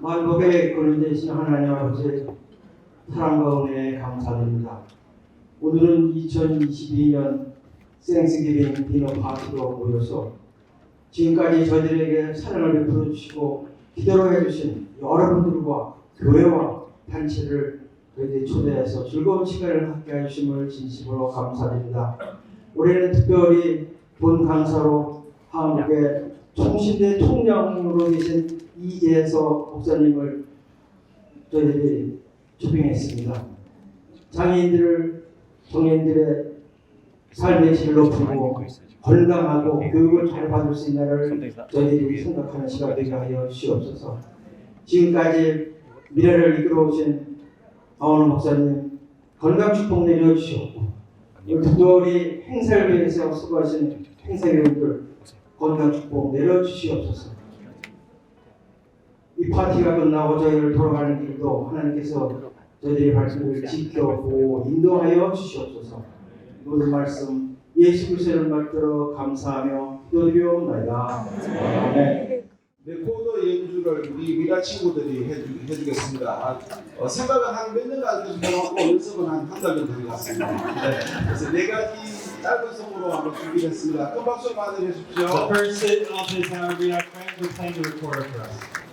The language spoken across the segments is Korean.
만복의 근원 되신 하나님 아버지 사랑과 은혜에 감사드립니다. 오늘은 2022년 생스기빙 디너 파티로 모여서 지금까지 저희들에게 사랑을 베풀어 주시고 기도로 해주신 여러분들과 교회와 단체를 저희들이 초대해서 즐거운 시간을 함께 해주심을 진심으로 감사드립니다. 올해는 특별히 본 강사로 한국의 총신대 총장으로 계신 이재서 목사님을 저희들이 초빙했습니다. 장애인들을 청년들의 삶의 질을 높이고 건강하고 교육을 잘 받을 수 있는 날을 저희들이 생각하는 시간 되게 하여 주시옵소서. 지금까지 미래를 이끌어오신 강원우 목사님 건강 축복 내려주시옵고 특별히 행사를 위해서 수고하신 행사위원들 건강 축복 내려주시옵소서. 이 파티가 끝나고 저희를 돌아가는 길도 하나님께서 저희들의 발길을 지켜보고 인도하여 주시옵소서. 모든 말씀 예수 그리스도를 받들어 감사하며 기도드리옵나이다. 아멘. 레코더 연주를 우리 미라 친구들이 해주겠습니다. 생각은 한 몇 년간 계속 해왔고 연습은 한 달 정도 해왔습니다. 네. 그래서 네 가지 짧은 성으로 한번 준비했습니다. 큰 박수 많이 해주십시오. The first set of this we are friends were playing the recorder for us.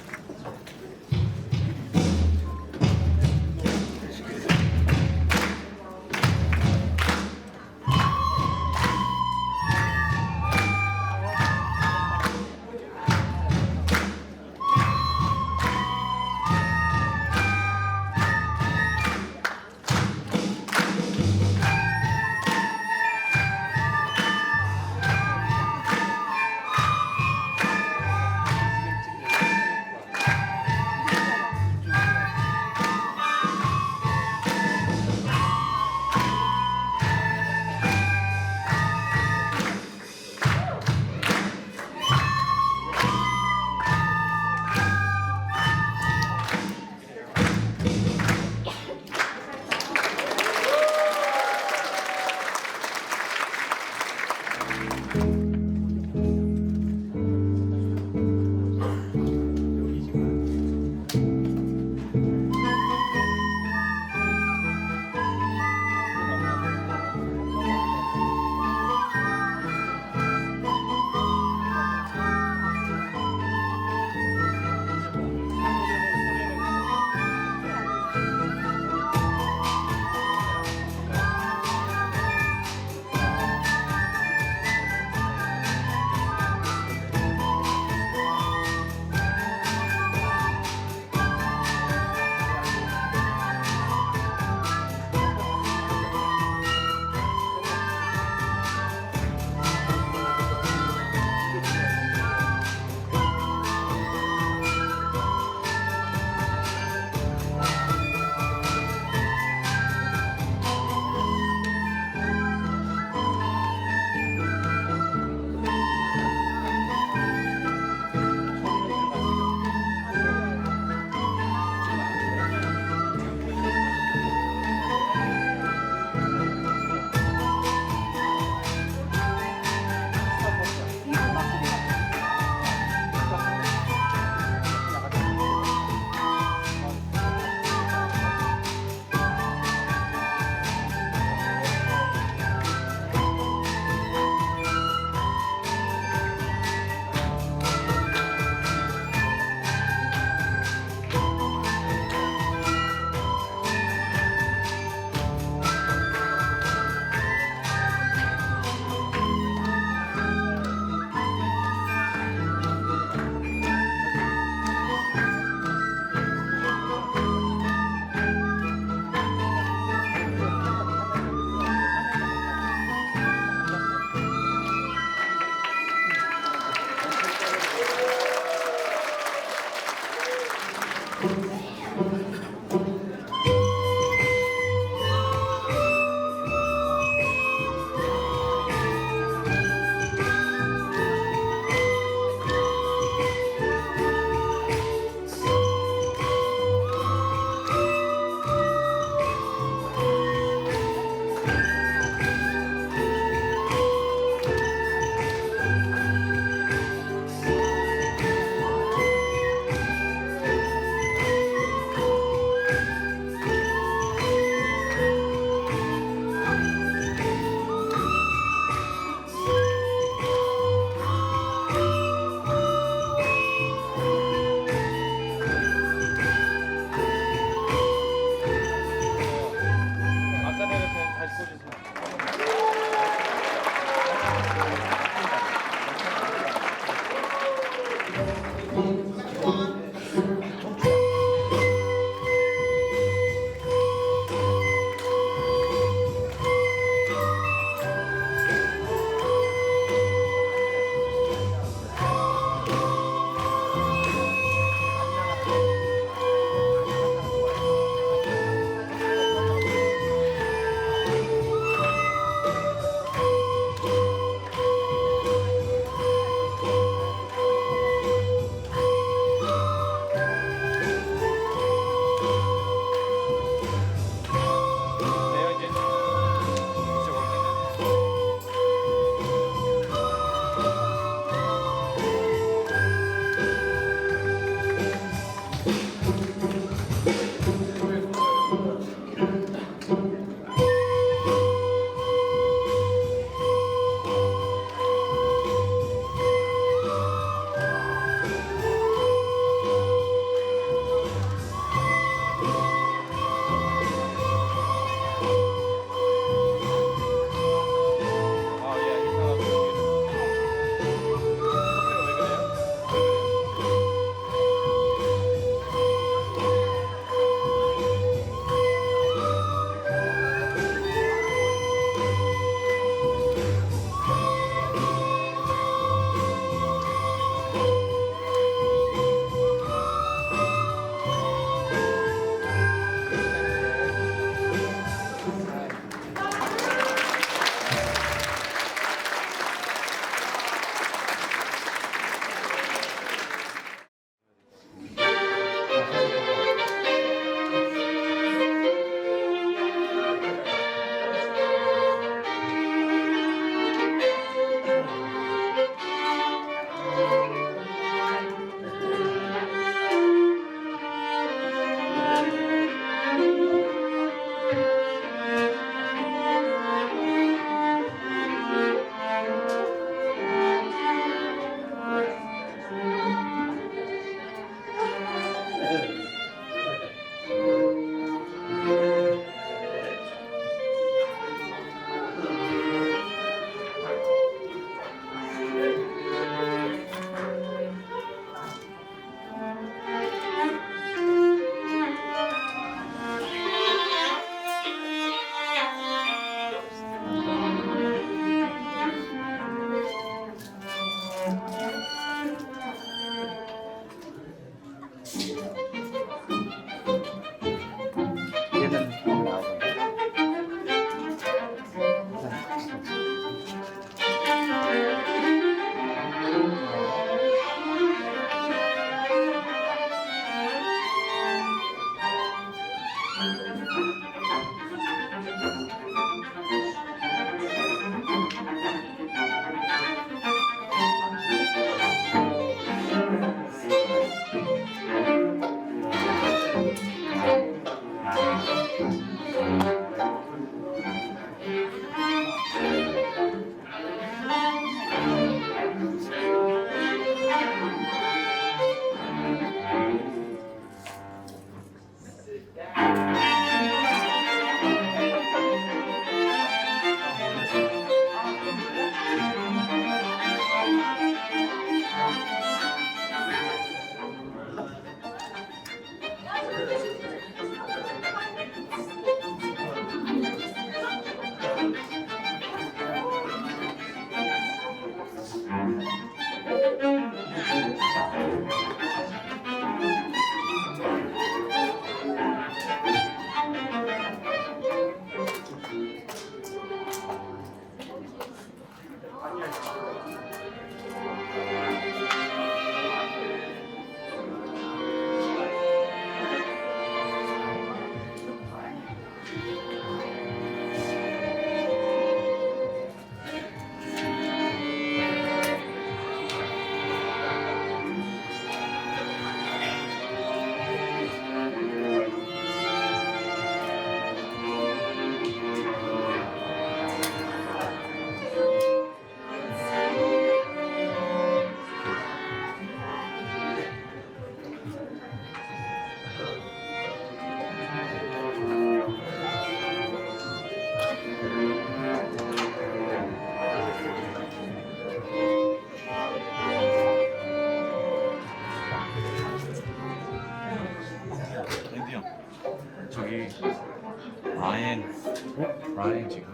라인 지금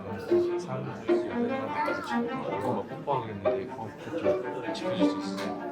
사람들 수 있는 데까지 지금 이거 막 뽀뽀하고 있는데 그거 좀 지켜줄 수 있어요?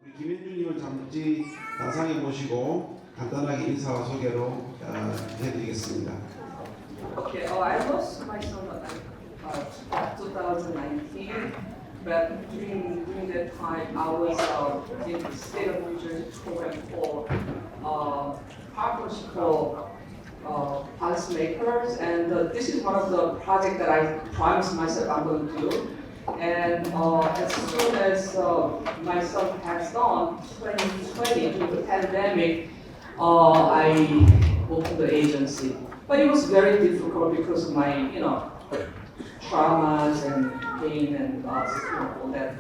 우리 김현주님을 잠시 단상에 모시고 간단하게 인사와 소개로 해드리겠습니다. Okay, I lost my son in 2019, but during that time I was in the state of New Jersey program for partnership policymakers, and this is one of the projects that I promised myself I'm going to do. And as soon as my son passed on, 2020, during the pandemic, I opened the agency. But it was very difficult because of my, traumas and pain and all that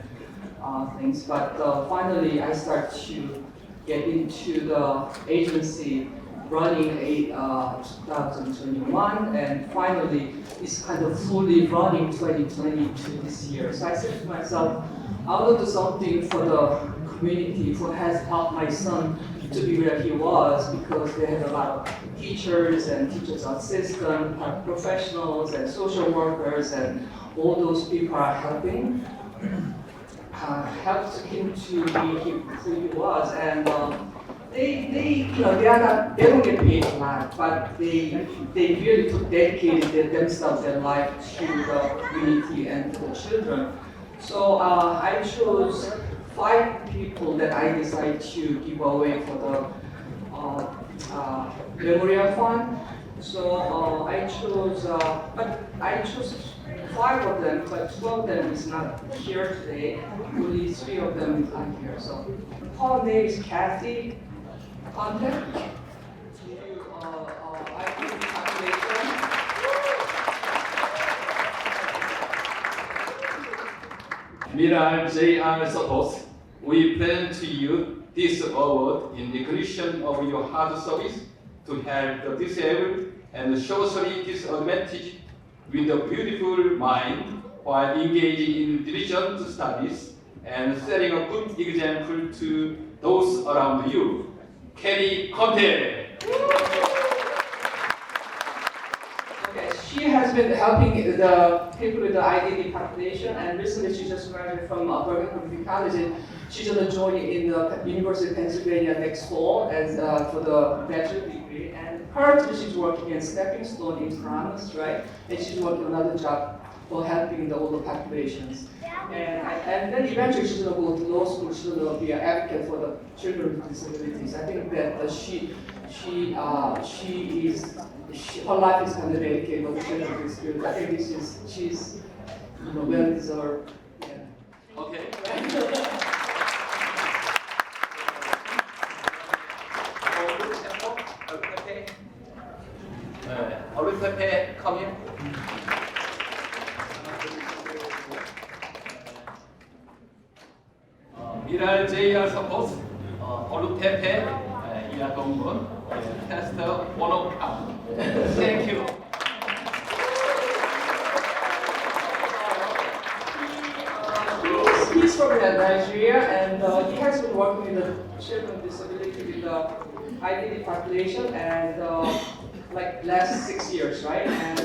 things. But finally, I started to get into the agency running 2021, and finally it's kind of fully running 2022 this year. So I said to myself, I will do something for the community who has helped my son to be where he was, because they had a lot of teachers and teachers assistants, professionals and social workers, and all those people are helping. Helped him to be who he was, and they don't get paid a lot, but they really dedicated themselves, their life to the community and to the children. So I chose 5 people that I decided to give away for the memorial fund. So I chose 5 of them, but 2 of them is not here today. Only 3 of them are here. So her name is Kathy. Contact. I do the calculation. Miral J.R. Support, we present to you this award in recognition of your hard service to help the disabled and socially disadvantaged with a beautiful mind while engaging in diligent studies and setting a good example to those around you. Kelly Conte. Okay, she has been helping the people with the IDD population, and recently she just graduated from Bergen Community College. And she's going to join in the University of Pennsylvania next fall as for the bachelor degree. And currently she's working in Stepping Stone in Promise, right? And she's working another job for helping the older populations. And then eventually she's going to go to law school. She's going to be an advocate for the children with disabilities. I think that her life is kind of dedicated to the children with disabilities. I think she's well deserved. Yeah. Okay. 얼룩페페, come here. 미랄 JR 서포트, 얼룩페페, 이하동군, 테스터 원오카. Thank you. He's from Nigeria, and he has been working with the children with disability with the IDD population, and like last 6 years, right? And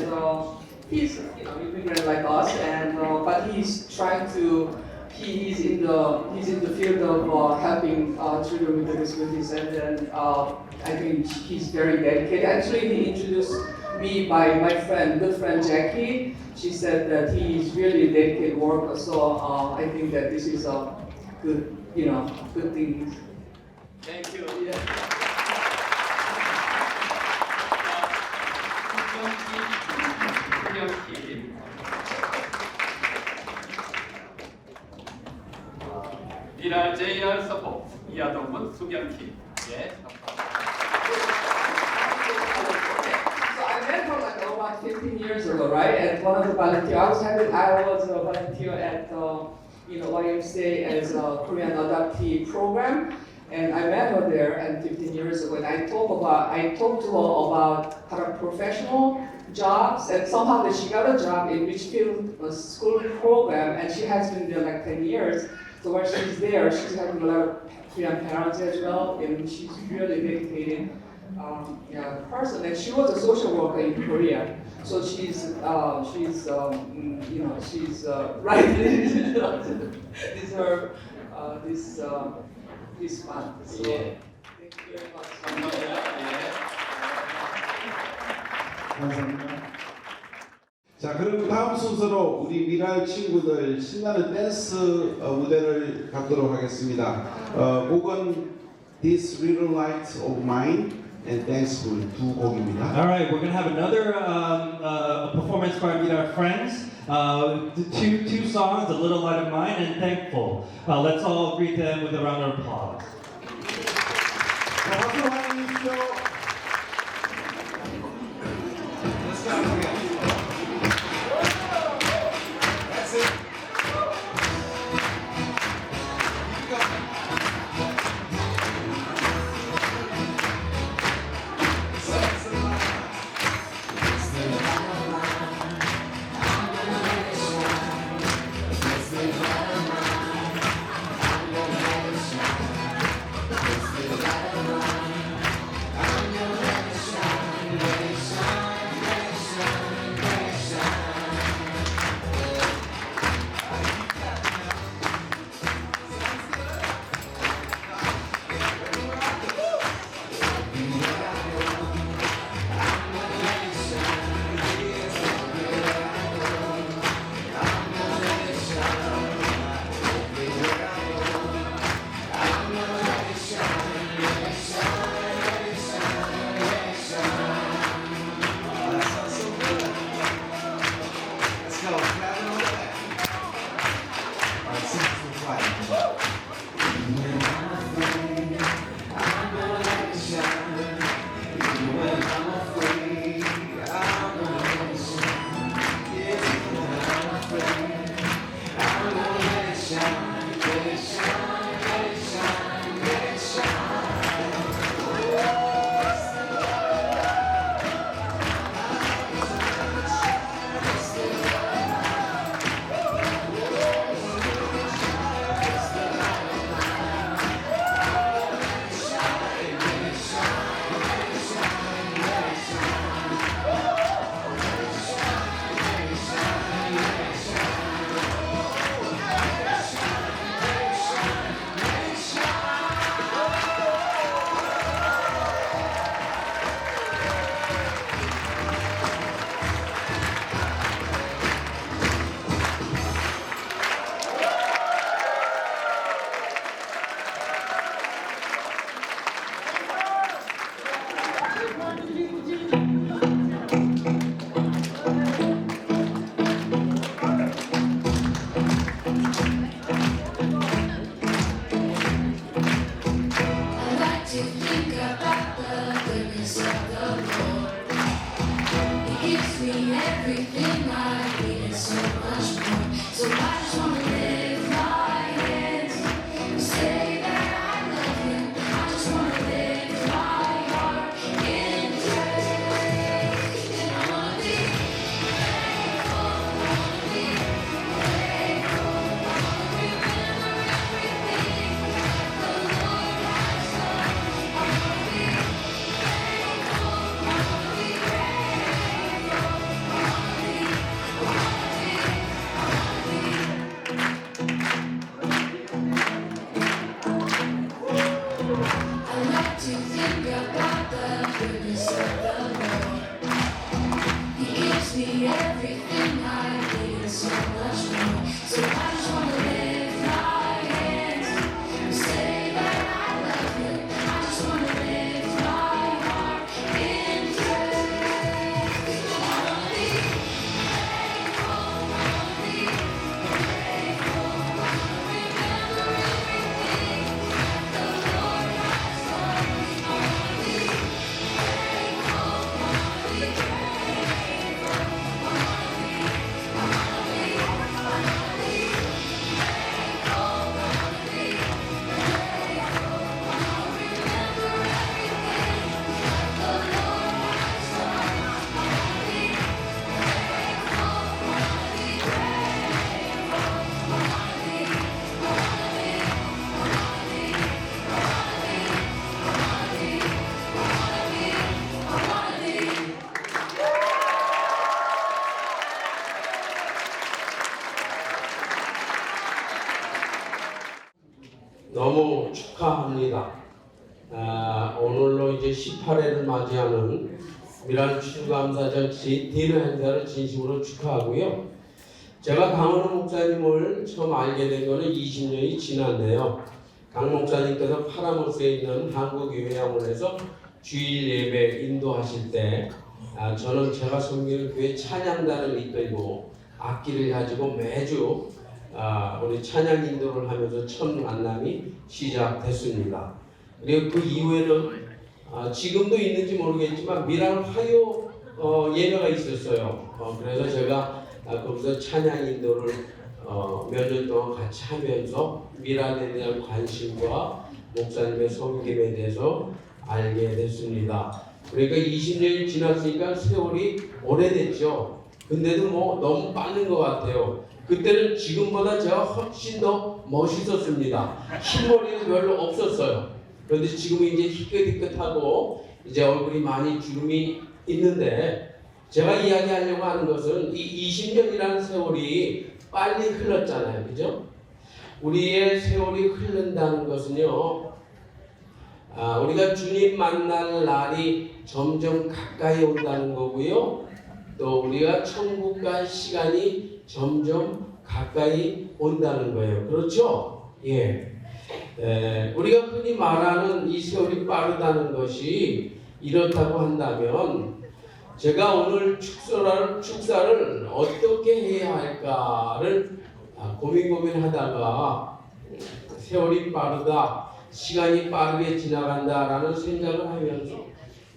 he's immigrant like us, and but he's trying to. He's in the field of helping children with disabilities, and then I think he's very dedicated. Actually, he introduced me by my good friend Jackie. She said that he's really a dedicated worker, so I think that this is a good, good thing. Thank you. Yeah. 수경팀. 미랄 JR 서포트, 이하동군 수경팀. 예. So I met her like about 15 years ago, right? At one of the volunteer, I was a volunteer at YMCA as a Korean adoptee program, and I met her there and 15 years ago. And I talked to her about her professional jobs, and somehow that she got a job in Richfield School program, and she has been there like 10 years. So while she's there, she's having a lot of Korean parents as well, and she's really dedicated person. And she was a social worker in Korea, so she's right deserve this fund. So 예. thank you very much. 감사합니다. 예. 감사합니다. 자, 그럼 다음 순서로 우리 미랄 친구들 신나는 댄스 무대를 갖도록 하겠습니다. 곡은 This Little Light of Mine and Thankful 두 곡입니다. All right, we're going to have another performance by Meet Our Friends. Two songs, A Little Light of Mine and Thankful. Let's all greet them with a round of applause. 자, 박수 환영해 주십시오. Let's go again. That's it. Keep going. 너무 축하합니다. 오늘로 이제 18회를 맞이하는 미랄 추수감사절 디너 행사를 진심으로 축하하고요. 제가 강원호 목사님을 처음 알게 된 거는 20년이 지났네요. 강 목사님께서 파라모스에 있는 한국교회학원에서 주일 예배 인도하실 때 저는 제가 섬기는 교회 찬양단을 이끌고 악기를 가지고 매주 우리 찬양 인도를 하면서 첫 만남이 시작됐습니다. 그리고 그 이후에는 지금도 있는지 모르겠지만 미랄 화요 예배가 있었어요. 그래서 제가 거기서 찬양 인도를 몇 년 동안 같이 하면서 미랄에 대한 관심과 목사님의 섬김에 대해서 알게 됐습니다. 그러니까 20년이 지났으니까 세월이 오래됐죠. 근데도 뭐 너무 빠른 것 같아요. 그때는 지금보다 제가 훨씬 더 멋있었습니다. 흰머리는 별로 없었어요. 그런데 지금은 이제 희끗희끗하고 이제 얼굴이 많이 주름이 있는데, 제가 이야기하려고 하는 것은 이 20년이라는 세월이 빨리 흘렀잖아요. 그죠? 우리의 세월이 흐른다는 것은요, 우리가 주님 만날 날이 점점 가까이 온다는 거고요. 또 우리가 천국 갈 시간이 점점 가까이 온다는 거예요. 그렇죠? 예. 우리가 흔히 말하는 이 세월이 빠르다는 것이 이렇다고 한다면, 제가 오늘 축사를 어떻게 해야 할까를 고민하다가 세월이 빠르다, 시간이 빠르게 지나간다라는 생각을 하면서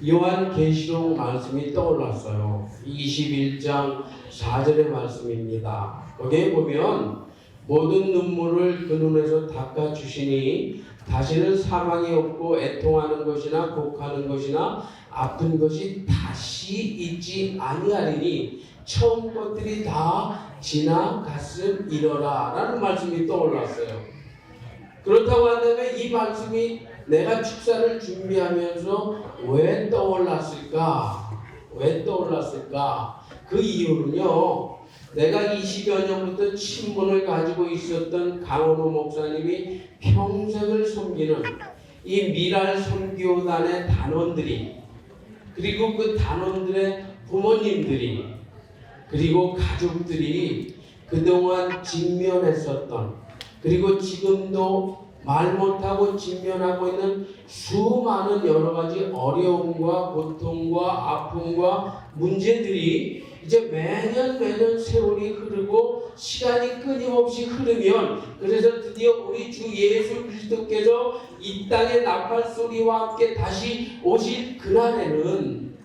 요한계시록 말씀이 떠올랐어요. 21장 4절의 말씀입니다. 거기에 보면 모든 눈물을 그 눈에서 닦아주시니 다시는 사망이 없고 애통하는 것이나 곡하는 것이나 아픈 것이 다시 있지 아니하리니 처음 것들이 다 지나갔음이러라 라는 말씀이 떠올랐어요. 그렇다고 한다면 이 말씀이 내가 축사를 준비하면서 왜 떠올랐을까? 그 이유는요, 내가 20여 년부터 친분을 가지고 있었던 강원호 목사님이 평생을 섬기는 이 미랄 선교단의 단원들이, 그리고 그 단원들의 부모님들이, 그리고 가족들이 그동안 직면했었던, 그리고 지금도 말 못하고 직면하고 있는 수많은 여러 가지 어려움과 고통과 아픔과 문제들이 이제 매년 세월이 흐르고 시간이 끊임없이 흐르면, 그래서 드디어 우리 주 예수 그리스도께서 이 땅의 나팔 소리와 함께 다시 오실 그날에는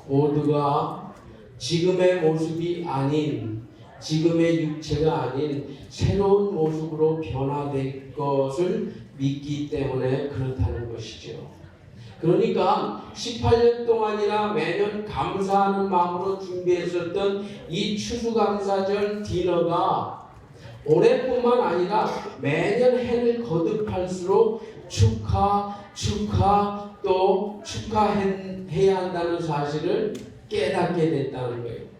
모두가 지금의 모습이 아닌, 지금의 육체가 아닌 새로운 모습으로 변화될 것을 믿기 때문에 그렇다는 것이죠. 그러니까 18년 동안이나 매년 감사하는 마음으로 준비했었던 이 추수감사절 디너가 올해뿐만 아니라 매년 해를 거듭할수록 또 축하해야 한다는 사실을 깨닫게 됐다는 거예요.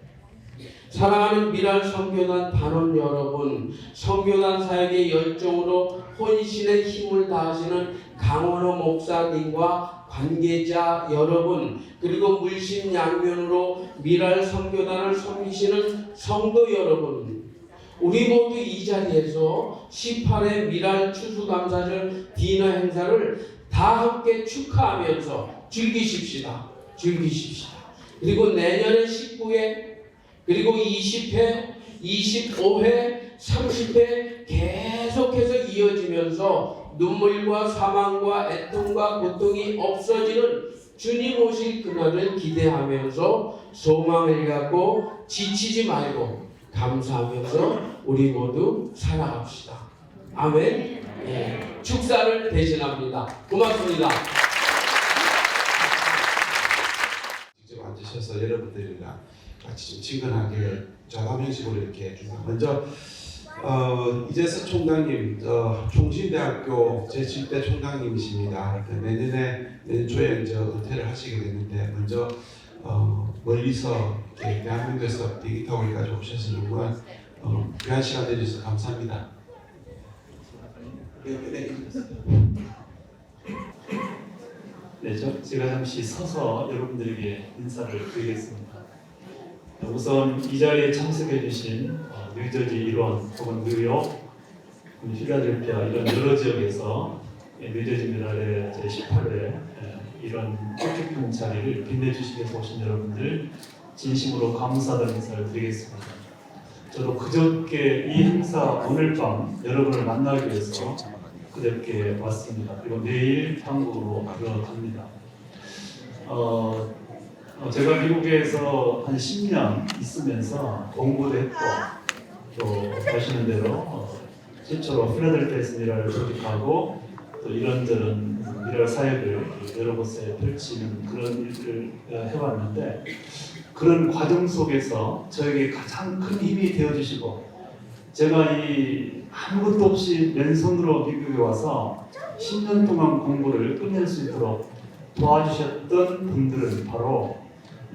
사랑하는 미랄 선교단 단원 여러분, 선교단 사역의 열정으로 혼신의 힘을 다하시는 강원호 목사님과 관계자 여러분, 그리고 물심양면으로 미랄 선교단을 섬기시는 성도 여러분, 우리 모두 이 자리에서 18회 미랄 추수감사절 디너 행사를 다 함께 축하하면서 즐기십시다. 그리고 내년에 19회, 그리고 20회, 25회, 30회 계속해서 이어지면서 눈물과 사망과 애통과 고통이 없어지는 주님 오실 그날을 기대하면서 소망을 갖고 지치지 말고 감사하면서 우리 모두 살아갑시다. 아멘. 예. 축사를 대신합니다. 고맙습니다. 직접 앉으셔서 여러분들이랑 같이 좀 친근하게 자담 형식으로 이렇게 해주세요. 먼저 이재석 총장님, 총신대학교 제7대 총장님이십니다. 내년 초에 이제 은퇴를 하시게 됐는데, 먼저 멀리서 이렇게 대한민국에서 디지털을 가지고 오셔서 정말 귀한 시간 내주셔서 감사합니다. 네, 제가 잠시 서서 여러분들에게 인사를 드리겠습니다. 우선 이 자리에 참석해 주신 뉴저지 일원 혹은 뉴욕, 필라델피아 이런 여러 지역에서 뉴저지 미랄의 제18회 이런 뜻깊은 자리를 빛내주시기 위해서 오신 여러분들 진심으로 감사하다는 인사를 드리겠습니다. 저도 그저께 이 행사 오늘 밤 여러분을 만나기 위해서 그저께 왔습니다. 그리고 내일 한국으로 들어갑니다. 제가 미국에서 한 10년 있으면서 공부도 했고 또 아시는 대로 최초로 필라델피아에서 미랄을 조직하고 또 이런저런 미랄 사역을 여러 곳에 펼치는 그런 일들을 해왔는데 그런 과정 속에서 저에게 가장 큰 힘이 되어주시고 제가 이 아무것도 없이 맨손으로 미국에 와서 10년 동안 공부를 끝낼 수 있도록 도와주셨던 분들은 바로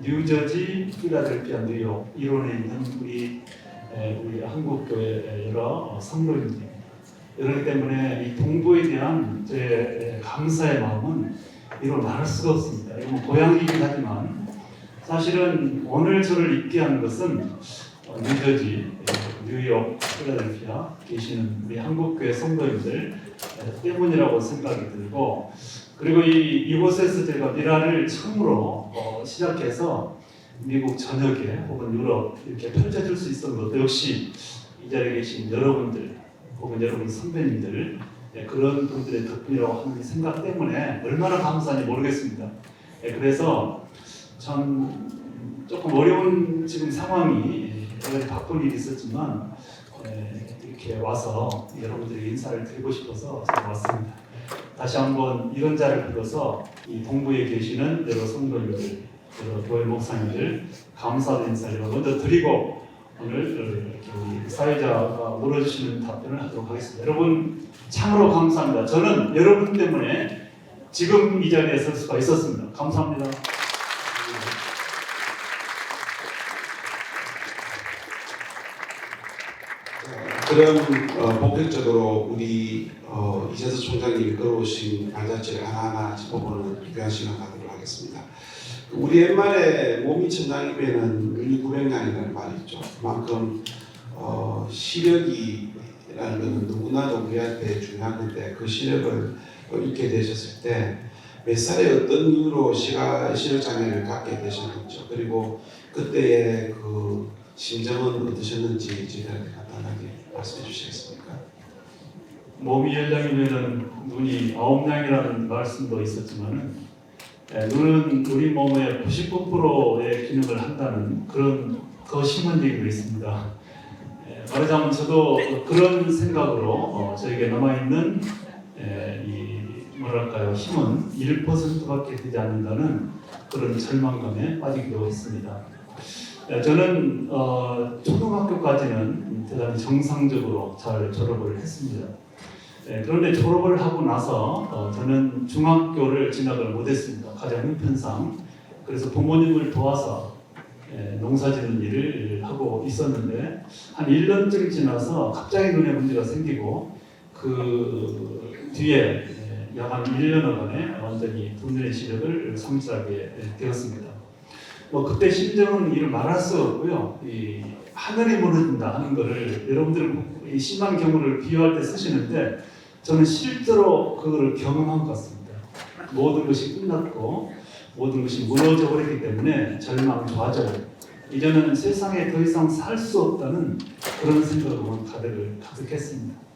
뉴저지, 필라델피아, 뉴욕 이론에 있는 우리 한국교회 여러 성도님들 그렇기 때문에 이 동부에 대한 제 감사의 마음은 이로 말할 수가 없습니다. 이건 뭐 고향이긴 하지만 사실은 오늘 저를 있게 한 것은 뉴저지, 뉴욕, 필라델피아 계시는 우리 한국교회 성도님들 때문이라고 생각이 들고 그리고 이곳에서 제가 미라를 처음으로 시작해서 미국 전역에 혹은 유럽 이렇게 펼쳐줄 수 있었던 것도 역시 이 자리에 계신 여러분들 혹은 여러분 선배님들 그런 분들의 덕분이라고 하는 생각 때문에 얼마나 감사한지 모르겠습니다. 그래서 참 조금 어려운 지금 상황이 여러 가지 바쁜 일이 있었지만 이렇게 와서 여러분들에게 인사를 드리고 싶어서 제가 왔습니다. 다시 한번 이런 자리를 빌어서 이 동부에 계시는 여러 성도님들, 여러 교회 목사님들 감사의 인사를 먼저 드리고 오늘 이렇게 우리 사회자가 물어주시는 답변을 하도록 하겠습니다. 여러분 참으로 감사합니다. 저는 여러분 때문에 지금 이 자리에 설 수가 있었습니다. 감사합니다. 그럼 본격적으로 우리 이재수 총장님이 끌어오신 발자취를 하나하나 짚어보는 귀한 시간 갖도록 하겠습니다. 우리 옛말에 몸이 천장이면은 900년이라는 말이 있죠. 그만큼 시력이라는 것은 누구나도 우리한테 중요한 건데 그 시력을 잃게 되셨을 때 몇 살에 어떤 이유로 시력 장애를 갖게 되셨는지 그리고 그때의 그 심정은 어떠셨는지 저희들한테 간단하게 말씀해 주시겠습니까? 몸이 10장이면 눈이 9장이라는 말씀도 있었지만은 눈은 우리 몸의 99%의 기능을 한다는 그런 더 심한 얘기도 있습니다. 말하자면 저도 그런 생각으로 저에게 남아있는 이 뭐랄까요 힘은 1%밖에 되지 않는다는 그런 절망감에 빠지기도 했습니다. 저는 초등학교까지는 대단히 정상적으로 잘 졸업을 했습니다. 그런데 졸업을 하고 나서 저는 중학교를 진학을 못했습니다. 가장 형편상. 그래서 부모님을 도와서 농사짓는 일을 하고 있었는데 한 1년쯤 지나서 갑자기 눈에 문제가 생기고 그 뒤에 약 한 1년여간에 완전히 두 눈의 시력을 상실하게 되었습니다. 그때 심정은 이를 말할 수 없고요. 이 하늘이 무너진다 하는 것을 여러분들은 이 심한 경우를 비유할 때 쓰시는데 저는 실제로 그걸 경험한 것 같습니다. 모든 것이 끝났고 모든 것이 무너져 버렸기 때문에 절망, 좌절, 이제는 세상에 더 이상 살 수 없다는 그런 생각으로 가득했습니다.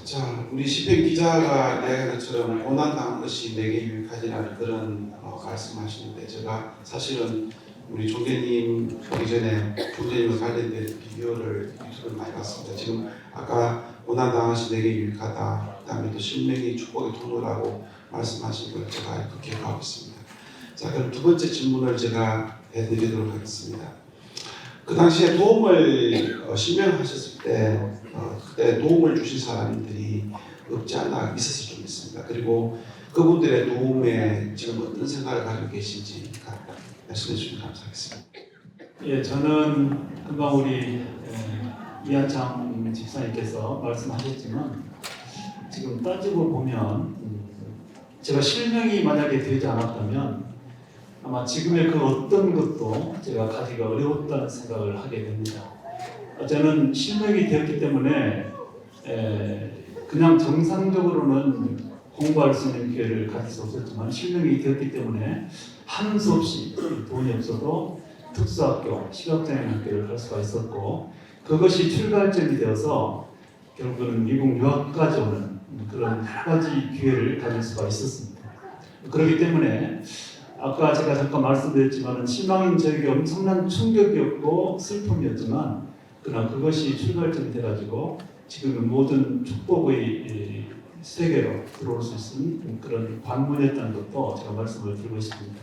자, 우리 시편 기자가 이야기한 것처럼 고난당한 것이 내게 유익하지라는 그런 말씀하시는데 제가 사실은 우리 종대님 오기 전에 종대님과 관련된 비디오를 유튜브에 많이 봤습니다. 지금 아까 고난당한 것이 내게 유익하다, 그다음에 또 신명이 축복의 통로라고 말씀하신 걸 제가 기억하고 있습니다. 자, 그럼 두 번째 질문을 제가 해드리도록 하겠습니다. 그 당시에 도움을 신명하셨을 때 그때 도움을 주신 사람들이 없지 않아 있었을 좀 있습니다. 그리고 그분들의 도움에 지금 어떤 생각을 가지고 계신지 말씀해 주시면 감사하겠습니다. 예, 저는 금방 우리 이한창 집사님께서 말씀하셨지만 지금 따지고 보면 제가 실명이 만약에 되지 않았다면 아마 지금의 그 어떤 것도 제가 가지기가 어려웠다는 생각을 하게 됩니다. 저는 실명이 되었기 때문에 그냥 정상적으로는 공부할 수 있는 기회를 가질 수 없었지만 실명이 되었기 때문에 하는 수 없이 돈이 없어도 특수학교, 시각장애인학교를 갈 수가 있었고 그것이 출발점이 되어서 결국은 미국 유학까지 오는 그런 여러 가지 기회를 가질 수가 있었습니다. 그렇기 때문에 아까 제가 잠깐 말씀드렸지만 실망인 저에게 엄청난 충격이었고 슬픔이었지만 그러나 그것이 출발점이 돼가지고 지금은 모든 축복의 세계로 들어올 수 있는 그런 관문이었다는 것도 제가 말씀을 드리고 싶습니다.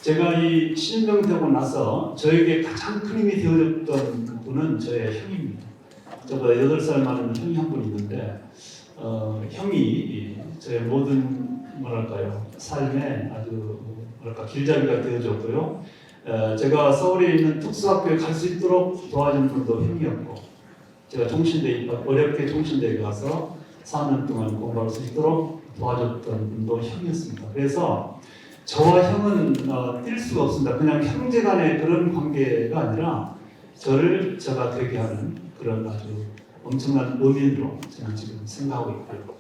제가 이 실명되고 나서 저에게 가장 큰 힘이 되어줬던 분은 저의 형입니다. 저보다 8살 많은 형이 한 분 있는데 형이 저의 모든 뭐랄까요 삶에 아주 뭐랄까 길잡이가 되어줬고요. 제가 서울에 있는 특수학교에 갈 수 있도록 도와준 분도 형이었고 제가 종신대에 입학 어렵게 종신대에 가서 4년 동안 공부할 수 있도록 도와줬던 분도 형이었습니다. 그래서 저와 형은 뛸 수가 없습니다. 그냥 형제간의 그런 관계가 아니라 저를 제가 되게 하는 그런 아주 엄청난 은인으로 저는 지금 생각하고 있고요.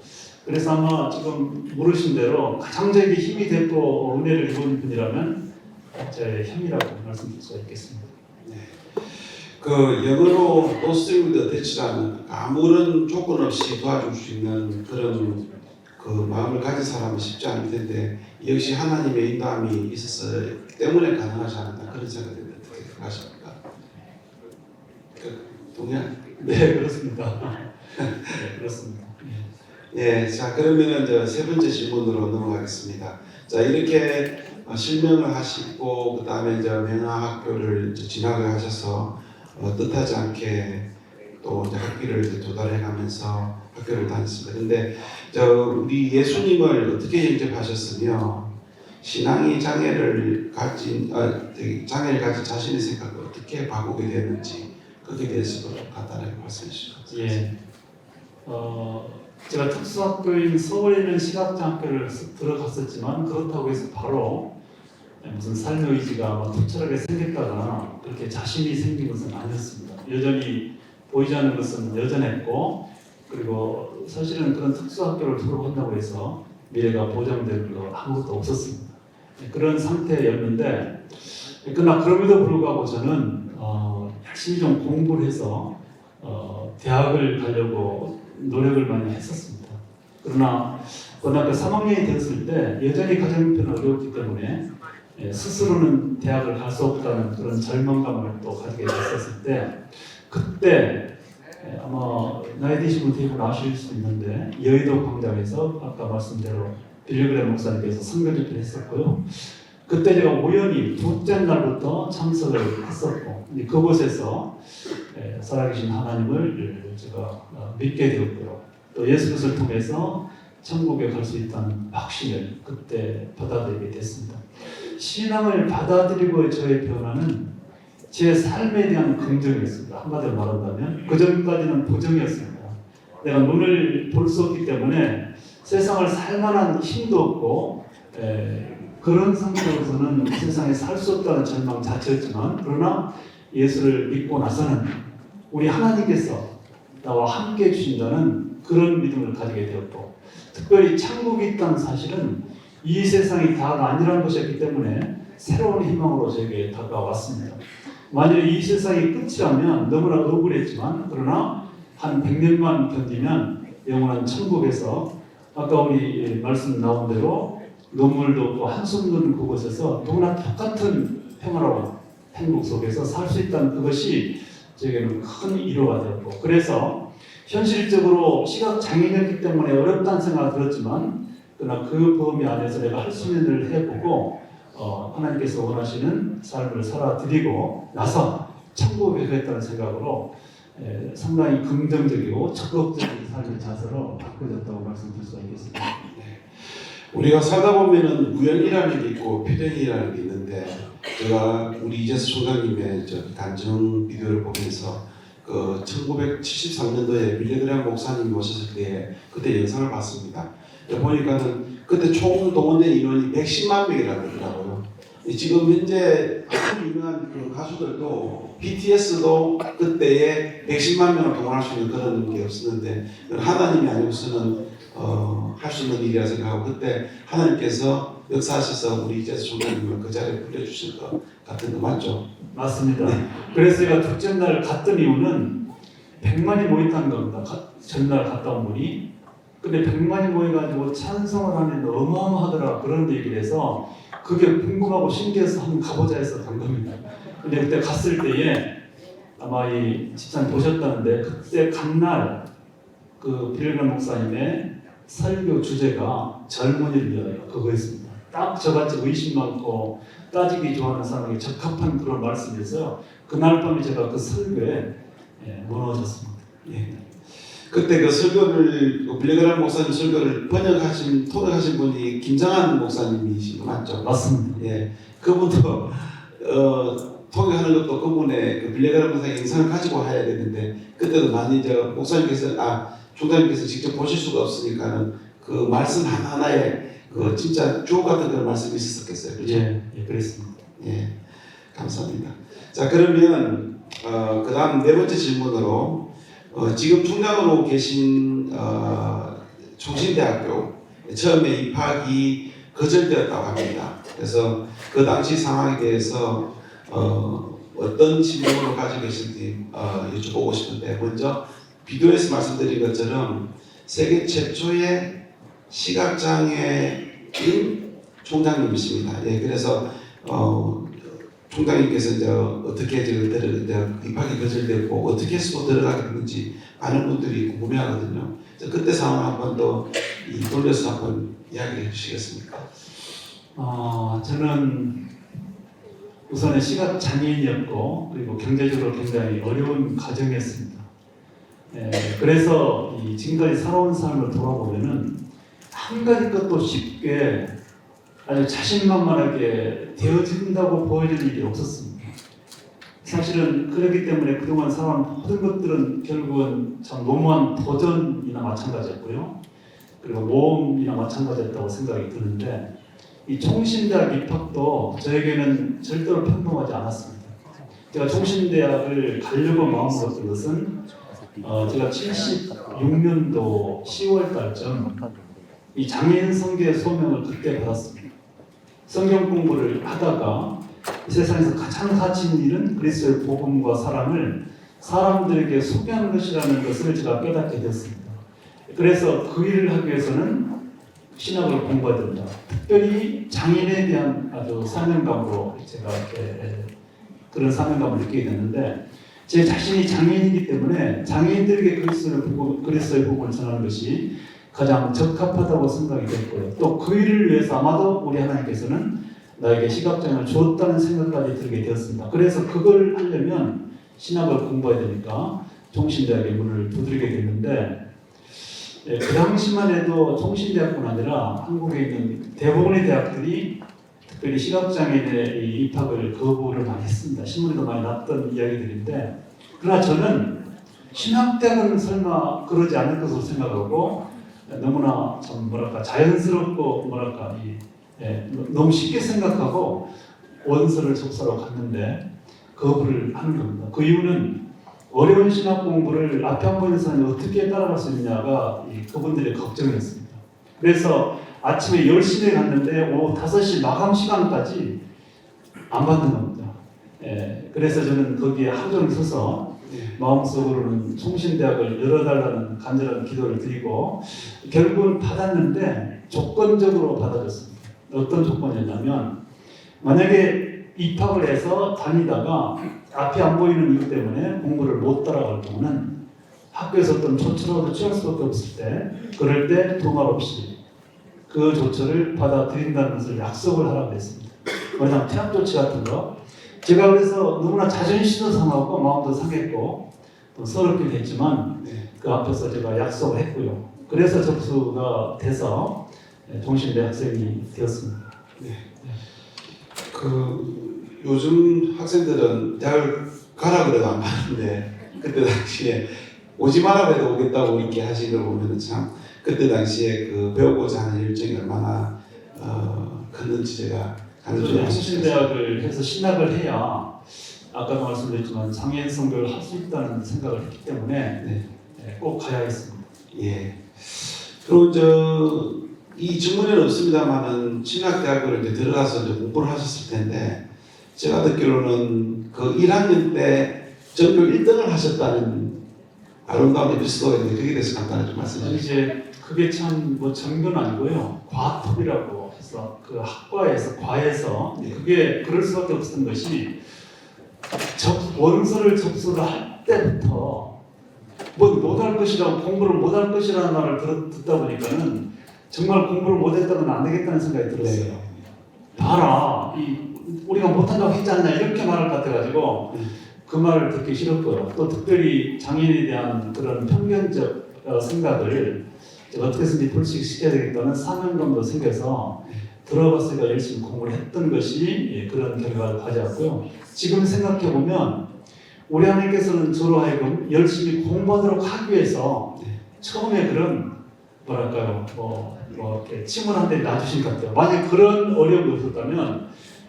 그래서 아마 지금 모르신 대로 가장 저에게 힘이 됐고 은혜를 입은 분이라면 제 형이라고 말씀드릴 수가 있겠습니다. 그 영어로 No string attached라는 아무런 조건 없이 도와줄 수 있는 그런 그 마음을 가진 사람은 쉽지 않을 텐데 역시 하나님의 인도함이 있었기 때문에 가능하지 않았나 그런 생각이 듭니다. 어떻게 생각하십니까? 동의한? 네 그렇습니다. 네 그렇습니다. 예, 자 그러면은 저 세 번째 질문으로 넘어가겠습니다. 자 이렇게 실명을 하시고 그 다음에 이제 명화학교를 진학을 하셔서 뜻하지 않게 또 이제 학비를 이제 조달해가면서 학교를 다녔습니다. 그런데 우리 예수님을 어떻게 영접하셨으며 신앙이 장애를 가진 자신의 생각을 어떻게 바꾸게 됐는지 거기에 대해서도 간단하게 말씀해 주시죠. 예. 제가 특수학교인 서울에 있는 시각장학교를 들어갔었지만 그렇다고 해서 바로 무슨 삶의 의지가 투철하게 생겼다거나 그렇게 자신이 생긴 것은 아니었습니다. 여전히 보이지 않는 것은 여전했고 그리고 사실은 그런 특수학교를 졸업한다고 해서 미래가 보장되는 거 아무것도 없었습니다. 그런 상태였는데 그러나 그럼에도 불구하고 저는 열심히 좀 공부를 해서 대학을 가려고 노력을 많이 했었습니다. 그러나 고등학교 3학년이 되었을 때 여전히 가정 형편이 어려웠기 때문에 스스로는 대학을 갈 수 없다는 그런 절망감을 또 가지게 됐었을 때 그때 아마 나이 드신 분 대부분 아실 수 있는데 여의도 광장에서 아까 말씀대로 빌리그램 목사님께서 선교 집회를 했었고요. 그때 제가 우연히 둘째 날부터 참석을 했었고 그곳에서 살아계신 하나님을 제가 믿게 되었고요. 또 예수 그리스도를 통해서 천국에 갈 수 있다는 확신을 그때 받아들이게 됐습니다. 신앙을 받아들이고의 저의 변화는 제 삶에 대한 긍정이었습니다. 한마디로 말한다면 그 전까지는 부정이었습니다. 내가 눈을 볼 수 없기 때문에 세상을 살만한 힘도 없고 그런 상태로서는 세상에 살 수 없다는 절망 자체였지만 그러나 예수를 믿고 나서는 우리 하나님께서 나와 함께 해주신다는 그런 믿음을 가지게 되었고 특별히 천국이 있다는 사실은 이 세상이 다가 아니라는 것이었기 때문에 새로운 희망으로 저에게 다가왔습니다. 만일 이 세상이 끝이라면 너무나 억울했지만 그러나 한 100년만 견디면 영원한 천국에서 아까 우리 말씀 나온 대로 눈물도 없고 한숨도 없는 그곳에서 너무나 똑같은 평화로운 행복 속에서 살 수 있다는 그것이 저에게는 큰 위로가 되었고 그래서 현실적으로 시각장애인이었기 때문에 어렵다는 생각이 들었지만 그러나 그 범위 안에서 내가 할 수 있는 일을 해보고 하나님께서 원하시는 삶을 살아드리고 나서 천국에 가겠다는 생각으로 상당히 긍정적이고 적극적인 삶의 자세로 바꿔졌다고 말씀드릴 수가 있겠습니다. 우리가 살다 보면은 우연이라는 게 있고 필연이라는 게 있는데 제가 우리 이재수 총장님의 저 간증 비디오를 보면서 그 1973년도에 빌리그램 목사님이 오셨을 때 그때 영상을 봤습니다. 보니까는 그때 총 동원된 인원이 110만 명이라고 그러더라고요. 지금 현재 아주 유명한 그 가수들도 BTS도 그때에 110만 명을 동원할 수 있는 그런 게 없었는데 하나님이 아니고서는 할 수 있는 일이라 생각하고 그때 하나님께서 역사하셔서 우리 이재수 총장님을 그 자리에 불러주실 것 같은 거 맞죠? 맞습니다. 그래서 제가 둘째 날 갔던 이유는 100만이 모였다는 겁니다. 전날 갔다 온 분이. 근데 100만이 모여가지고 찬송을 하는데 어마어마하더라 그런 얘기를 해서 그게 궁금하고 신기해서 한번 가보자 해서 간 겁니다. 근데 그때 갔을 때에 아마 이 집사님 보셨다는데 그때 간날 그 빌리그램 목사님의 설교 주제가 젊은이를 위하여 그거였습니다. 딱 저같이 의심 많고 따지기 좋아하는 사람에게 적합한 그런 말씀이어서 그날 밤에 제가 그 설교에 무너졌습니다. 예. 그때 그 설교를 빌리그램 목사님 설교를 통역하신 분이 김장한 목사님이신 거 맞죠? 맞습니다. 예, 그분도 통역하는 것도 그분의 그 빌리그램 목사님 영상을 가지고 해야 되는데 그때도 많이 총장님께서 직접 보실 수가 없으니까는 그 말씀 하나하나에 그 진짜 주옥 같은 그런 말씀이 있었겠어요. 그렇죠? 예, 그랬습니다. 예, 감사합니다. 자, 그러면 그다음 네 번째 질문으로 지금 총장으로 계신 총신대학교 처음에 입학이 거절되었다고 합니다. 그래서 그 당시 상황에 대해서 어떤 질문을 가지고 계신지 여쭤보고 싶은데 먼저 비디오에서 말씀드린 것처럼 세계 최초의 시각장애인 총장님이십니다. 예, 그래서 총장님께서 이제 어떻게 이제 입학이 거절됐고 어떻게 수도 들어가게 됐는지 많은 분들이 궁금해하거든요. 그때 상황 한번 더 돌려서 한번 이야기해 주시겠습니까? 저는 우선은 시각 장애인이었고 그리고 경제적으로 굉장히 어려운 가정이었습니다. 그래서 지금까지 살아온 삶을 돌아보면은 한 가지 것도 쉽게 아주 자신만만하게 되어진다고 보여질 일이 없었습니다. 사실은 그렇기 때문에 그동안 살아온 모든 것들은 결국은 참 너무한 도전이나 마찬가지였고요. 그리고 모험이나 마찬가지였다고 생각이 드는데 이 총신대학 입학도 저에게는 절대로 평범하지 않았습니다. 제가 총신대학을 가려고 마음먹었던 것은 제가 76년도 10월 달쯤 이 장애인 선교의 소명을 그때 받았습니다. 성경 공부를 하다가 이 세상에서 가장 가치 있는 일은 그리스도의 복음과 사랑을 사람들에게 소개하는 것이라는 것을 제가 깨닫게 됐습니다. 그래서 그 일을 하기 위해서는 신학을 공부해야 된다. 특별히 장애인에 대한 아주 사명감으로 제가 그런 사명감을 느끼게 됐는데 제 자신이 장애인이기 때문에 장애인들에게 그리스도의 복음을 전하는 것이 가장 적합하다고 생각이 됐고요. 또 그 일을 위해서 아마도 우리 하나님께서는 나에게 시각장애를 주었다는 생각까지 들게 되었습니다. 그래서 그걸 하려면 신학을 공부해야 되니까 총신대학의 문을 두드리게 됐는데 그 당시만 해도 총신대학뿐 아니라 한국에 있는 대부분의 대학들이 특별히 시각장애인의 입학을 거부를 많이 했습니다. 신문에도 많이 났던 이야기들인데 그러나 저는 신학대학은 설마 그러지 않을 것으로 생각하고 너무나 좀 자연스럽고 너무 쉽게 생각하고 원서를 접수하러 갔는데 거부를 하는 겁니다. 그 이유는 어려운 신학 공부를 앞에 안 보이는 사람이 어떻게 따라갈 수 있냐가 그분들의 걱정이었습니다. 그래서 아침에 10시에 갔는데 오후 5시 마감 시간까지 안 받는 겁니다. 그래서 저는 거기에 하루 종일 서서 마음속으로는 총신대학을 열어달라는 간절한 기도를 드리고 결국은 받았는데 조건적으로 받아줬습니다. 어떤 조건이었냐면 만약에 입학을 해서 다니다가 앞이 안 보이는 이유 때문에 공부를 못 따라갈 경우는 학교에서 어떤 조처라도 취할 수밖에 없을 때 그럴 때 돈 없이 그 조처를 받아들인다는 것을 약속을 하라고 했습니다. 왜냐하면 퇴학 조치 같은 거 제가 그래서 너무나 자존심도 상하고 마음도 상했고 또 서럽기도 했지만 그 앞에서 제가 약속을 했고요. 그래서 접수가 돼서 종신대 학생이 되었습니다. 요즘 학생들은 대학을 가라 그래도 안 가는데 그때 당시에 오지 마라 해도 오겠다고 이렇게 하신 걸 보면은 참 그때 당시에 그 배우고자 하는 열정이 얼마나 컸는지 제가 간접적으로 통신대학을 해서 신학을 해야 아까도 말씀드렸지만 장애인 선교를 할 수 있다는 생각을 했기 때문에 꼭 가야 했습니다. 예. 그리고 이 증문에는 없습니다만은 신학대학교를 이제 들어가서 이제 공부를 하셨을 텐데 제가 듣기로는 그 1학년 때 전교 1등을 하셨다는 아름다운 에피소드가 있는데 거기에 대해서 간단히 좀 말씀해 주시죠. 이제 그게 참 뭐 전교는 아니고요. 과톱이라고 해서 그 학과에서 과에서 그게 그럴 수밖에 없었던 것이 원서를 접수를 할 때부터 뭐 못할 것이라고 공부를 못할 것이라는 말을 듣다 보니까는 정말 공부를 못했다면 안 되겠다는 생각이 들었어요. 봐라, 우리가 못한다고 했지 않냐 이렇게 말할 것 같아가지고 그 말을 듣기 싫었고요. 또 특별히 장애인에 대한 그런 편견적 생각을 어떻게 해서든지 불식시켜야 되겠다는 사명감도 생겨서 들어봤으니까 열심히 공부를 했던 것이 그런 결과를 가져왔고요. 지금 생각해 보면 우리 하나님께서는 저로 하여금 열심히 공부하도록 하기 위해서 처음에 그런 뭐랄까요, 이렇게 침을 한 대 놔주신 것 같아요. 만약 그런 어려움이 없었다면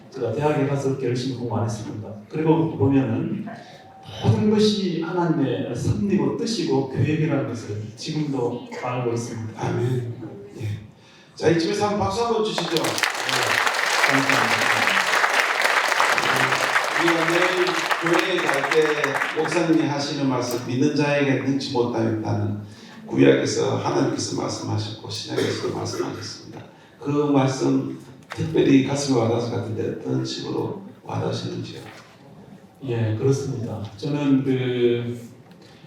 제가 대학에 가서 그렇게 열심히 공부 안 했을 겁니다. 그리고 보면은 모든 것이 하나님의 섭리고 뜻이고 계획이라는 것을 지금도 알고 있습니다. 아멘. 예. 자, 이쯤에서 한번 박수 한번 주시죠. 네. 감사합니다. 우리가 내일 교회에 갈 때 목사님이 하시는 말씀 믿는 자에게 능치 못하였다는 구약에서 하나님께서 말씀하셨고 신약에서도 말씀하셨습니다. 그 말씀 특별히 가슴에 와닿을 것 같은데 어떤 식으로 와닿으시는지요? 예, 그렇습니다. 저는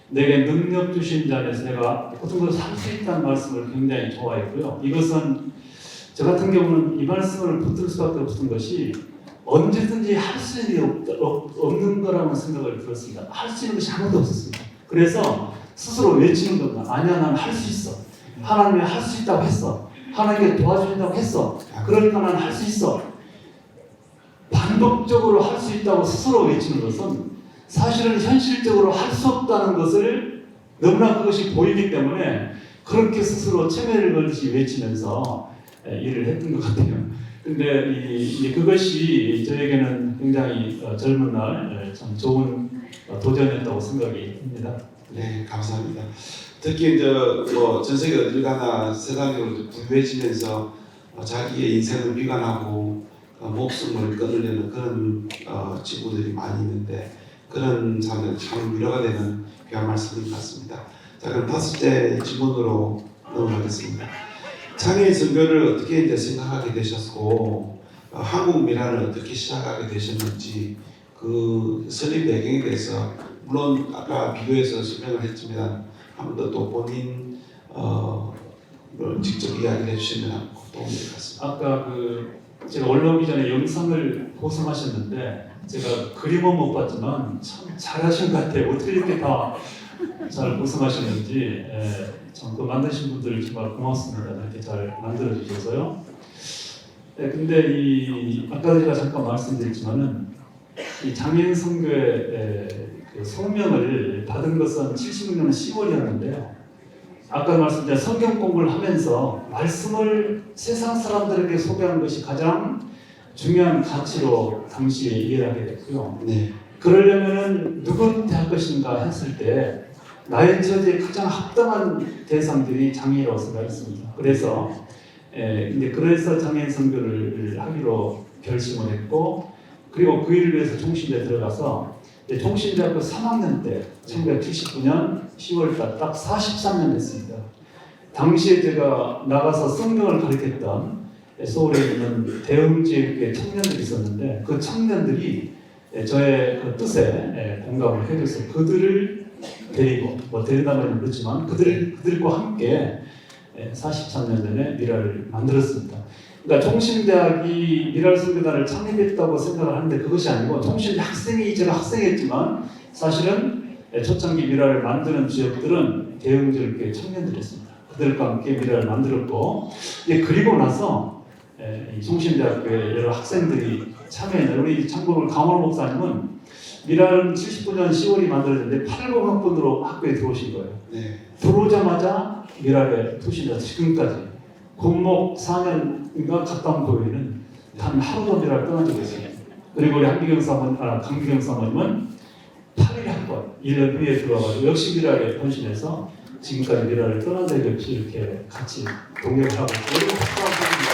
내게 능력 주신 자에서 내가 어떤 것을 할 수 있다는 말씀을 굉장히 좋아했고요. 이것은 저 같은 경우는 이 말씀을 붙들 수밖에 없었던 것이 언제든지 할 수 있는 게 없는 거라는 생각을 들었습니다. 할 수 있는 것이 아무도 없었습니다. 그래서 스스로 외치는 겁니다. 아니야, 난 할 수 있어. 하나님이 할 수 있다고 했어. 하나님께 도와주신다고 했어. 그러니까 난 할 수 있어. 반복적으로 할 수 있다고 스스로 외치는 것은 사실은 현실적으로 할 수 없다는 것을 너무나 그것이 보이기 때문에 그렇게 스스로 체면을 걸듯이 외치면서 일을 했던 것 같아요. 근데 그것이 저에게는 굉장히 젊은 날 참 좋은 도전이었다고 생각이 듭니다. 네, 감사합니다. 특히 이제 전 세계 어딜 가나 세상적으로 부유해지면서 자기의 인생을 비관하고 목숨을 끊으려는 그런 친구들이 많이 있는데 그런 사람들 참 위로가 되는 귀한 말씀인 것 같습니다. 자, 그럼 다섯째 질문으로 넘어가겠습니다. 장애인 선교를 어떻게 이제 생각하게 되셨고 한국 미라를 어떻게 시작하게 되셨는지 그 설립 배경에 대해서 물론 아까 비교해서 설명을 했지만 한 번 더 또 본인 직접 이야기를 해주시면 도움이 될 것 같습니다. 아까 제가 올라오기 전에 영상을 보송하셨는데 제가 그림은 못 봤지만 참 잘하신 것 같아요. 어떻게 이렇게 다 잘 보송하셨는지 참 그 만드신 분들 정말 고맙습니다. 이렇게 잘 만들어 주셔서요. 근데 아까 제가 잠깐 말씀드렸지만은 이 장애인 선교의 그 소명을 받은 것은 76년 10월이었는데요. 아까 말씀드린 성경 공부를 하면서 말씀을 세상 사람들에게 소개하는 것이 가장 중요한 가치로 당시에 이해를 하게 됐고요. 네. 그러려면은 누구한테 할 것인가 했을 때 나의 처지에 가장 합당한 대상들이 장애인이라고 생각했습니다. 그래서 그래서 장애인 선교를 하기로 결심을 했고 그리고 그 일을 위해서 총신대에 들어가서 총신대학교 3학년 때 1979년 10월달 딱 43년 됐습니다. 당시에 제가 나가서 성경을 가르쳤던 서울에 있는 대흥지역의 청년들이 있었는데 그 청년들이 저의 그 뜻에 공감을 해줘서 그들을 데리고 데리다 말은 그렇지만 그들과 함께 43년 전에 미라를 만들었습니다. 그러니까 총신대학이 미랄 선교단을 창립했다고 생각을 하는데 그것이 아니고 총신대 학생이 제가 학생이었지만 사실은 초창기 미랄을 만드는 지역들은 대흥지역의 청년들이었습니다. 그들과 함께 미랄을 만들었고 그리고 나서 이 총신대학교의 여러 학생들이 참여했는데 우리 참고로 강원 목사님은 미랄은 79년 10월이 만들어졌는데 80학번으로 학교에 들어오신 거예요. 네. 들어오자마자 미랄에 투신해서 지금까지 공목 4년인가 갔던 교회는 단 하루도 미랄 떠난 적이 없어요. 그리고 우리 강기경 사모님은 8일 학번 1년 후에 들어와가지고 역시 미랄에 헌신해서 지금까지 미랄을 떠난 적이 없이 이렇게 같이 동역을 하고 있어요. 여러분 박수 한번 드립니다.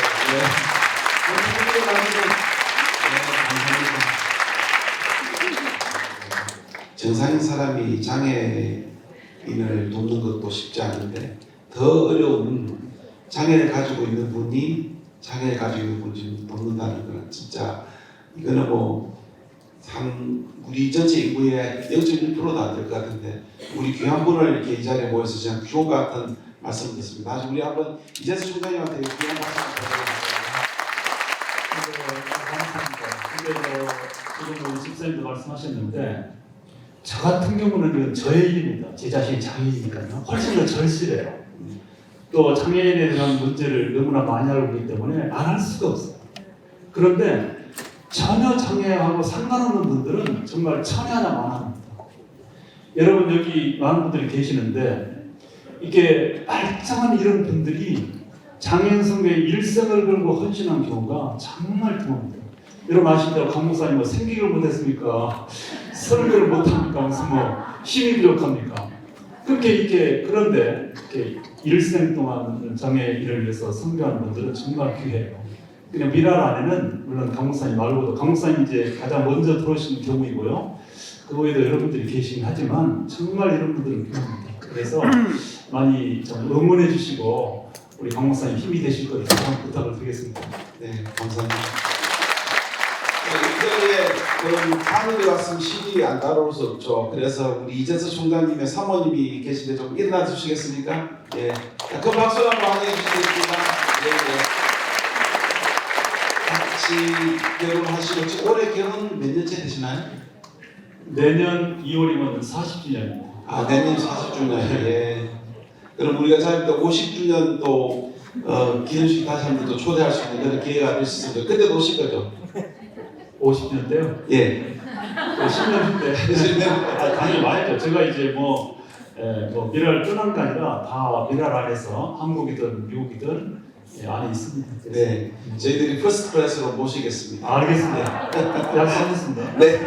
정상인 사람이 장애인을 돕는 것도 쉽지 않은데 더 어려운 장애를 가지고 있는 분이 장애를 가지고 있는 분을 지금 돕는다는 거는 진짜 이거는 뭐 우리 전체 인구의 0.1%도 안 될 것 같은데 우리 귀한 분을 이렇게 이 자리에 모여서 그냥 귀한 것 같은 말씀을 드렸습니다. 다시 우리 한번 이재수 총장님한테 귀한 말씀 감사합니다. 지금 우리 집사님도 말씀하셨는데 저 같은 경우는 이건 저의 일입니다. 제 자신이 장애인이니까요. 훨씬 더 절실해요. 또 장애인에 대한 문제를 너무나 많이 알고 있기 때문에 안 할 수가 없어요. 그런데 전혀 장애하고 상관없는 분들은 정말 천하나 만합니다. 여러분 여기 많은 분들이 계시는데 이게 말짱한 이런 분들이 장애인 선교에 일생을 걸고 헌신한 경우가 정말 드뭅니다. 여러분 아시다시피 강 목사님 뭐 생기를 못했습니까? 설교를 못합니까? 무슨 뭐 힘이 부족합니까? 그렇게 그런데 이렇게 일생 동안 장애인을 위해서 선교하는 분들은 정말 귀해요. 그냥 미랄 안에는 물론 강 목사님 말고도 강 목사님 이제 가장 먼저 들어오시는 경우이고요. 그 외에도 여러분들이 계시긴 하지만 정말 이런 분들은 귀합니다. 그래서 많이 좀 응원해 주시고 우리 강 목사님 힘이 되실 거예요. 부탁을 드리겠습니다. 네, 감사합니다. 그럼 하늘에 왔으면 실이 안 따라올 수 없죠. 그래서 우리 이재수 총장님의 사모님이 계신데 좀 일어나 주시겠습니까? 예. 큰 박수 한번 환영해 주시겠습니다. 네, 같이 결혼하시고 지금 올해 결혼 몇 년째 되시나요? 내년 2월이면 40주년입니다. 아, 내년 40주년. 예. 그럼 우리가 잘 50주년 또 기념식 다시 한번 또 초대할 수 있는 그런 기회가 될 수 있습니다. 그때도 오실 거죠? 50년 때요? 예. 10년 때. 당연히 와야죠. 제가 이제 뭐 미랄 떠난 게 아니라 다 미랄 안에서 한국이든 미국이든 안에 있습니다. 네. 저희들이 퍼스트 클래스로 모시겠습니다. 알겠습니다. 약속하겠습니다. 네.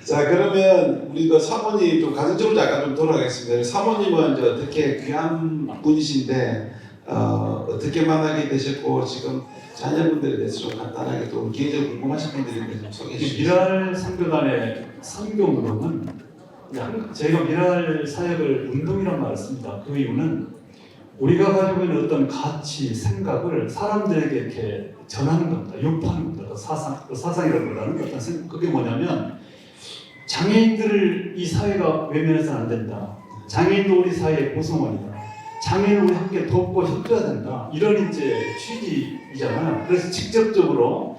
자, 그러면 우리 그 사모님 좀 가정적으로 잠깐 좀 돌아가겠습니다. 사모님은 이제 어떻게 귀한 분이신데 어떻게 만나게 되셨고 지금 자녀분들에 대해서 좀 간단하게 또 개인적으로 궁금하신 분들에 대해서 좀 소개해 주시죠. 미랄 선교단의 선교 운동은 저희가 미랄 사역을 운동이란 말을 씁니다. 그 이유는 우리가 가지고 있는 어떤 가치, 생각을 사람들에게 이렇게 전하는 겁니다. 유포하는 겁니다. 사상이라기보다는 어떤 생각, 그게 뭐냐면 장애인들을 이 사회가 외면해서는 안 된다. 장애인도 우리 사회의 구성원이다. 장애인을 우리 함께 돕고 협조해야 된다. 이런 이제 취지이잖아요. 그래서 직접적으로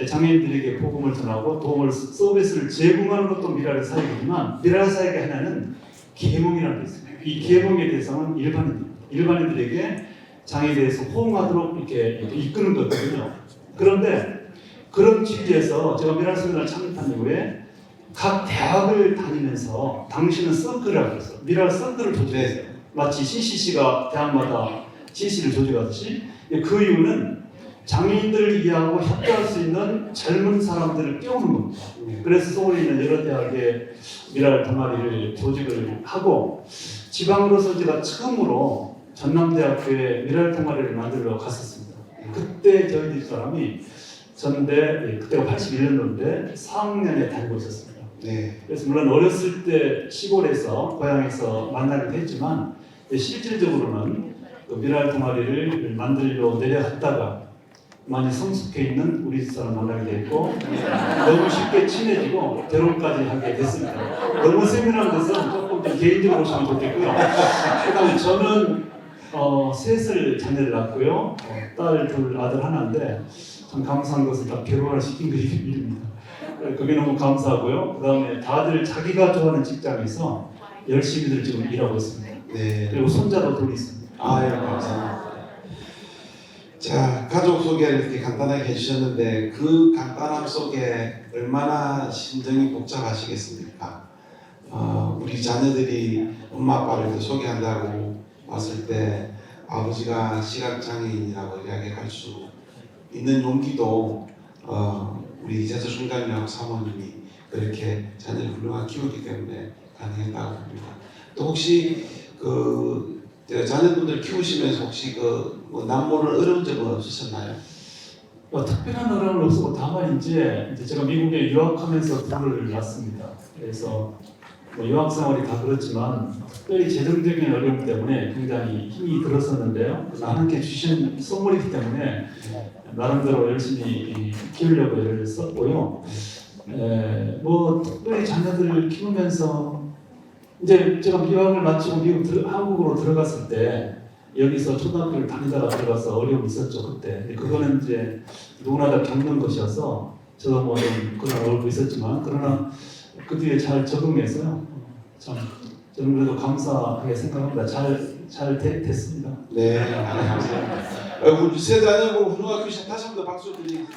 장애인들에게 복음을 전하고 도움을 서비스를 제공하는 것도 미랄의 사역이지만 미랄의 사역의 하나는 계몽이라는 게 있습니다. 이 계몽의 대상은 일반인들에게 장애에 대해서 호응하도록 이렇게 이끄는 거거든요. 그런데 그런 취지에서 제가 미랄 선교단을 창립한 이후에 각 대학을 다니면서 당신은 서클이라고 해서 미랄 서클을 조직했어요. 마치 CCC가 대학마다 CC를 조직하듯이 그 이유는 장애인들을 이해하고 협조할 수 있는 젊은 사람들을 깨우는 겁니다. 그래서 서울에 있는 여러 대학의 미랄 동아리를 조직을 하고 지방으로서 제가 처음으로 전남대학교에 미랄 동아리를 만들러 갔었습니다. 그때 저희 집사람이 전대 그때가 81년도인데 4학년에 다니고 있었습니다. 네. 그래서 물론 어렸을 때 시골에서 고향에서 만나기도 했지만 실질적으로는 그 미랄 동아리를 만들려 내려갔다가 많이 성숙해 있는 우리 집사람 만나게 됐고 너무 쉽게 친해지고 결혼까지 하게 됐습니다. 너무 세밀한 것은 조금 더 개인적으로 오시면 좋겠고요. 그다음에 저는 셋을 자녀를 낳고요. 딸 둘, 아들 하나인데 참 감사한 것은 다 결혼을 시킨 그 일입니다. 그게 너무 감사하고요. 그 다음에 다들 자기가 좋아하는 직장에서 열심히들 지금 일하고 있습니다. 네. 그리고 손자도 둘 있습니다. 아유, 감사합니다. 자, 가족 소개를 이렇게 간단하게 해주셨는데 그 간단함 속에 얼마나 심정이 복잡하시겠습니까? 우리 자녀들이 엄마 아빠를 이렇게 소개한다고 봤을 때 아버지가 시각장애인이라고 이야기할 수 있는 용기도 우리 이재석 총장님하고 사모님이 그렇게 자녀를 훌륭하게 키우기 때문에 가능했다고 봅니다. 또 혹시 자녀분들 키우시면서 혹시 뭐 남모를 어려운 적은 없으셨나요? 특별한 어려움은 없었고 다만 이제 제가 미국에 유학하면서 둘을 낳았습니다. 그래서 뭐 유학 생활이 다 그렇지만 특별히 재정적인 어려움 때문에 굉장히 힘이 들었었는데요. 하나님께 주신 선물이기 때문에 나름대로 열심히 키우려고 애를 썼고요. 뭐 특별히 자녀들을 키우면서 이제 제가 유학을 마치고 한국으로 들어갔을 때 여기서 초등학교를 다니다가 들어가서 어려움이 있었죠 그때. 근데 그거는 이제 누구나 다 겪는 것이어서 저도 뭐 좀 그런 어려움이 있었지만 그러나 그 뒤에 잘 적응해서요. 참 저는 그래도 감사하게 생각합니다. 잘 됐습니다. 네, 감사합니다. 우리 세 자녀분 훌륭하게 키우신 다시 한번 박수 드리겠습니다.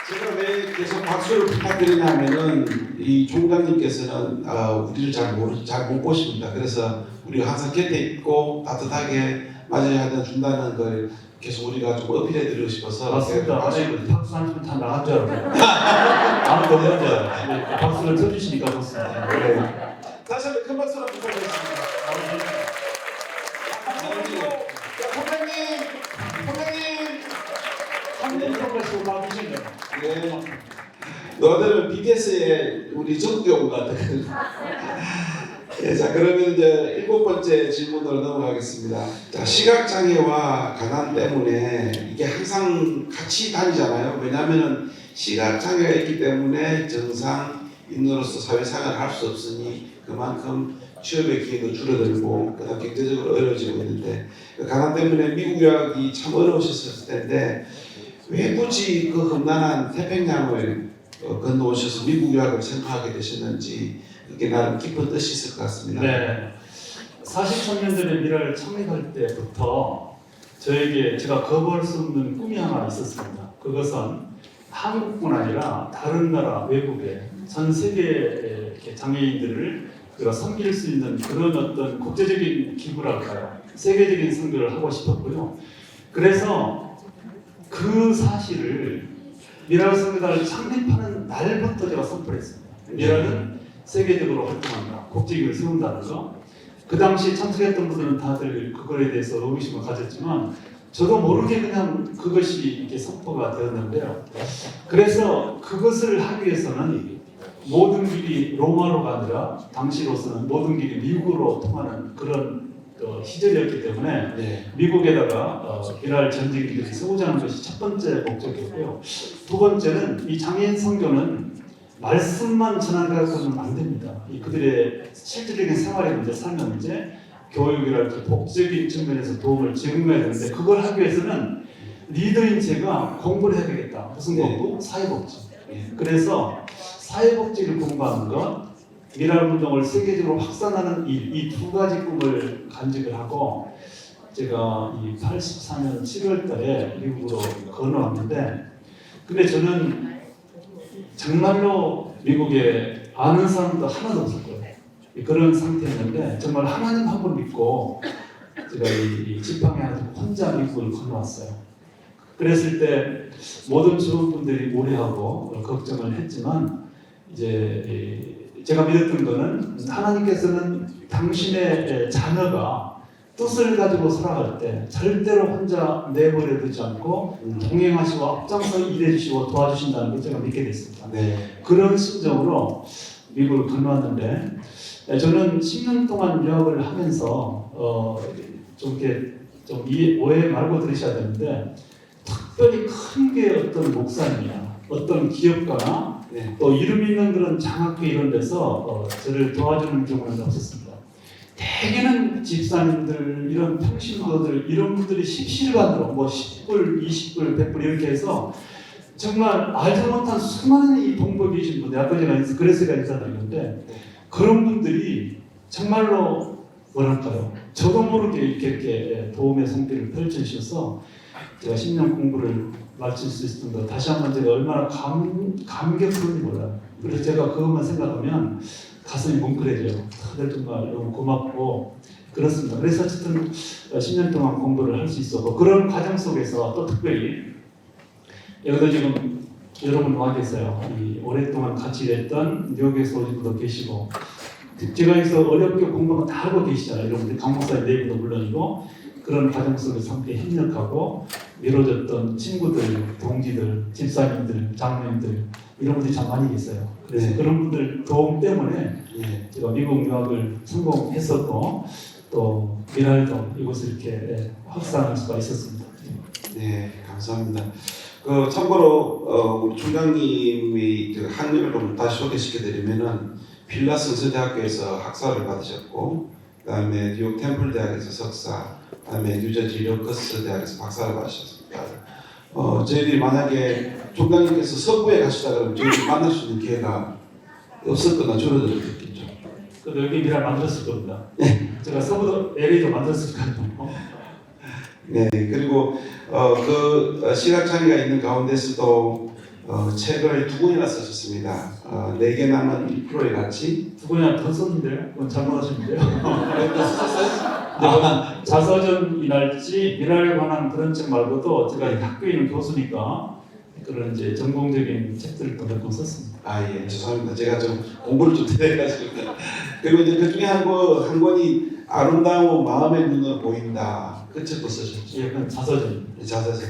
제가 왜 계속 박수를 부탁드리냐면은 이 총장님께서는 우리를 잘 못 보십니다. 그래서 우리가 항상 곁에 있고 따뜻하게 맞이해야 준다는 걸 계속 우리가 좀 어필해드리고 싶어서. 맞습니다. 아니 박수 한 번 다 나간 줄 알았어요. 아무도 없는 줄 알았어요. 박수를 쳐주시니까 좋습니다. 네. 다시 한번 큰 박수로 부탁드리겠습니다. 네. 너들은 BTS의 우리 적교우 같아. 네, 자 그러면 이제 7번째 질문으로 넘어가겠습니다. 자, 시각장애와 가난 때문에 이게 항상 같이 다니잖아요. 왜냐하면 시각장애가 있기 때문에 정상인으로서 사회생활을 할 수 없으니 그만큼 취업의 기회도 줄어들고 그다음 경제적으로 어려워지고 있는데 가난 때문에 미국 유학이 참 어려우셨을 텐데 왜 굳이 그 험난한 태평양을 건너오셔서 미국 유학을 선택하게 되셨는지 그게 나름 깊은 뜻이 있을 것 같습니다. 네. 43년전에 미라를 창립할 때부터 저에게 제가 거부할 수 없는 꿈이 하나 있었습니다. 그것은 한국뿐 아니라 다른 나라 외국에 전 세계의 장애인들을 우리가 섬길 수 있는 그런 어떤 국제적인 기부랄까요? 세계적인 선교를 하고 싶었고요. 그래서 그 사실을 미라를 선교단을 창립하는 날부터 제가 선포했습니다. 미라는 세계적으로 활동한다, 국제기구를 세운다는 거. 그 당시 참석했던 분들은 다들 그거에 대해서 의구심을 가졌지만 저도 모르게 그냥 그것이 이렇게 선포가 되었는데요. 그래서 그것을 하기 위해서는 모든 길이 로마로가 아니라 당시로서는 모든 길이 미국으로 통하는 그런 시절이었기 때문에 네. 미국에다가 미랄 전쟁기들이 세우자는 것이 첫 번째 목적이었고요. 두 번째는 이 장애인 선교는 말씀만 전하는 안 됩니다. 그들의 실질적인 생활의 문제, 삶의 문제, 교육이랄지 복적인 측면에서 도움을 제공해야 되는데 그걸 하기 위해서는 리더인 제가 공부를 해야 되겠다. 무슨 공부? 사회복지. 그래서 사회복지를 공부하는 것, 미랄 운동을 세계적으로 확산하는 이 두 가지 꿈을 간직을 하고 제가 이 84년 7월 달에 미국으로 건너왔는데 근데 저는 정말로 미국에 아는 사람도 하나도 없을 거예요. 그런 상태였는데 정말 하나님 한 분 믿고 제가 이 지팡이 하나 들고 혼자 미국을 건너왔어요. 그랬을 때 모든 주변분들이 오해하고 걱정을 했지만 이제 제가 믿었던 거는 하나님께서는 당신의 자녀가 뜻을 가지고 살아갈 때 절대로 혼자 내버려 두지 않고 동행하시고 앞장서 일해주시고 도와주신다는 걸 제가 믿게 됐습니다. 네. 그런 심정으로 미국을 건너왔는데 저는 10년 동안 유학을 하면서 좀 오해 말고 들으셔야 되는데 특별히 큰 게 어떤 목사님이나 어떤 기업가나 네. 또 이름 있는 그런 장학회 이런 데서 저를 도와주는 경우는 없었습니다. 대개는 집사님들, 이런 평신도들 이런 분들이 십시일반으로 뭐 10불, 20불, 100불 이렇게 해서 정말 알지 못한 수많은 이 동복에 계신 분들, 아까 제가 그래서 인사드리는데 그런 분들이 정말로 뭐랄까요? 저도 모르게 이렇게 도움의 손길을 펼쳐주셔서 제가 10년 공부를 마칠 수 있었던 거 다시 한번 제가 얼마나 감격스러운지 몰라요. 그래서 제가 그것만 생각하면 가슴이 뭉클해져요. 다들 정말 너무 고맙고 그렇습니다. 그래서 어쨌든 10년 동안 공부를 할 수 있었고 그런 과정 속에서 또 특별히 여기도 지금 여러분 와 계세요. 오랫동안 같이 일했던 뉴욕에서 오신 분도 계시고 제가 여기서 어렵게 공부만 다 하고 계시잖아요. 여러분들 강목사의 내부도 물론이고 그런 과정 속에서 함께 협력하고 이루어졌던 친구들, 동지들, 집사님들, 장로님들 이런 분들이 참 많이 계세요. 그래서 네. 그런 분들 도움 때문에 예. 제가 미국 유학을 성공했었고 또 미랄도 이곳을 이렇게 확산할 수가 있었습니다. 네, 감사합니다. 참고로 우리 총장님이 그 학력을 좀 다시 소개시켜드리면은 필라스 선서대학교에서 학사를 받으셨고, 그다음에 뉴욕 템플 대학에서 석사, 그다음에 뉴저지 러커스 대학에서 박사를 받으셨습니다. 저희들이 만약에 총장님께서 서부에 가시다 그러면 저희들 만날 수 있는 기회가 없었거나 줄어들었겠죠. 그래도 여기 미랄 만들었을 겁니다. 제가 서부도 LA도 만들었을 거예요. 네, 그리고 그 시각 장애가 있는 가운데서도 책을 2권이나 쓰셨습니다. 4개 남은 1%의 가치. 2권이나 더 썼는데요? 그건 잘못하셨는데요? 또 쓰셨어요? 네, 자서전이랄지 미랄에 관한 그런 책 말고도 제가 학교에 있는 교수니까 그런 이제 전공적인 책들을 또 몇 권 썼습니다. 아, 예, 죄송합니다. 제가 좀 공부를 좀 드려가지고. 그리고 이제 그 중에 한 권이 아름다운 마음의 눈으로 보인다. 그 책도 쓰셨죠. 예, 그건 자서전입니다. 자서전.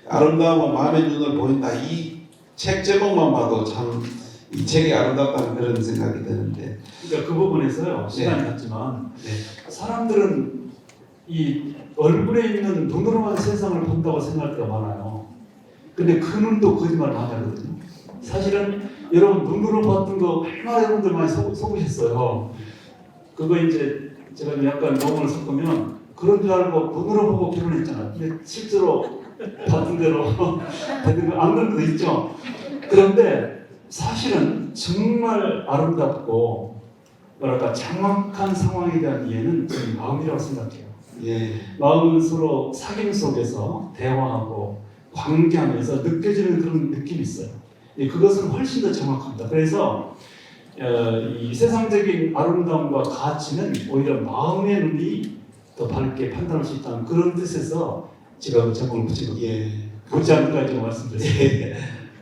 아름다운 마음의 눈으로 보인다. 이 책 제목만 봐도 참 이 책이 아름답다는 그런 생각이 드는데. 그러니까 그 부분에서요, 시간이 갔지만 네. 사람들은 이 얼굴에 있는 눈으로만 세상을 본다고 생각할 때가 많아요. 근데 그 눈도 거짓말 많이 하거든요. 사실은 여러분 눈으로 봤던 거 얼마나 여러분들 많이 속으셨어요. 그거 이제 제가 약간 농을 섞으면 그런 줄 알고 눈으로 보고 결혼했잖아요. 근데 실제로 봤던 대로 안 그런 것도 있죠. 그런데 사실은 정말 아름답고 뭐랄까 정확한 상황에 대한 이해는 저는 마음이라고 생각해요. 예. 마음은 서로 사귐 속에서 대화하고 관계하면서 느껴지는 그런 느낌이 있어요. 그것은 훨씬 더 정확합니다. 그래서 이 세상적인 아름다움과 가치는 오히려 마음의 눈이 더 밝게 판단할 수 있다는 그런 뜻에서 제가 그 제목을 붙인 겁니다. 예. 못지않을까 좀 말씀드렸습니다. 예.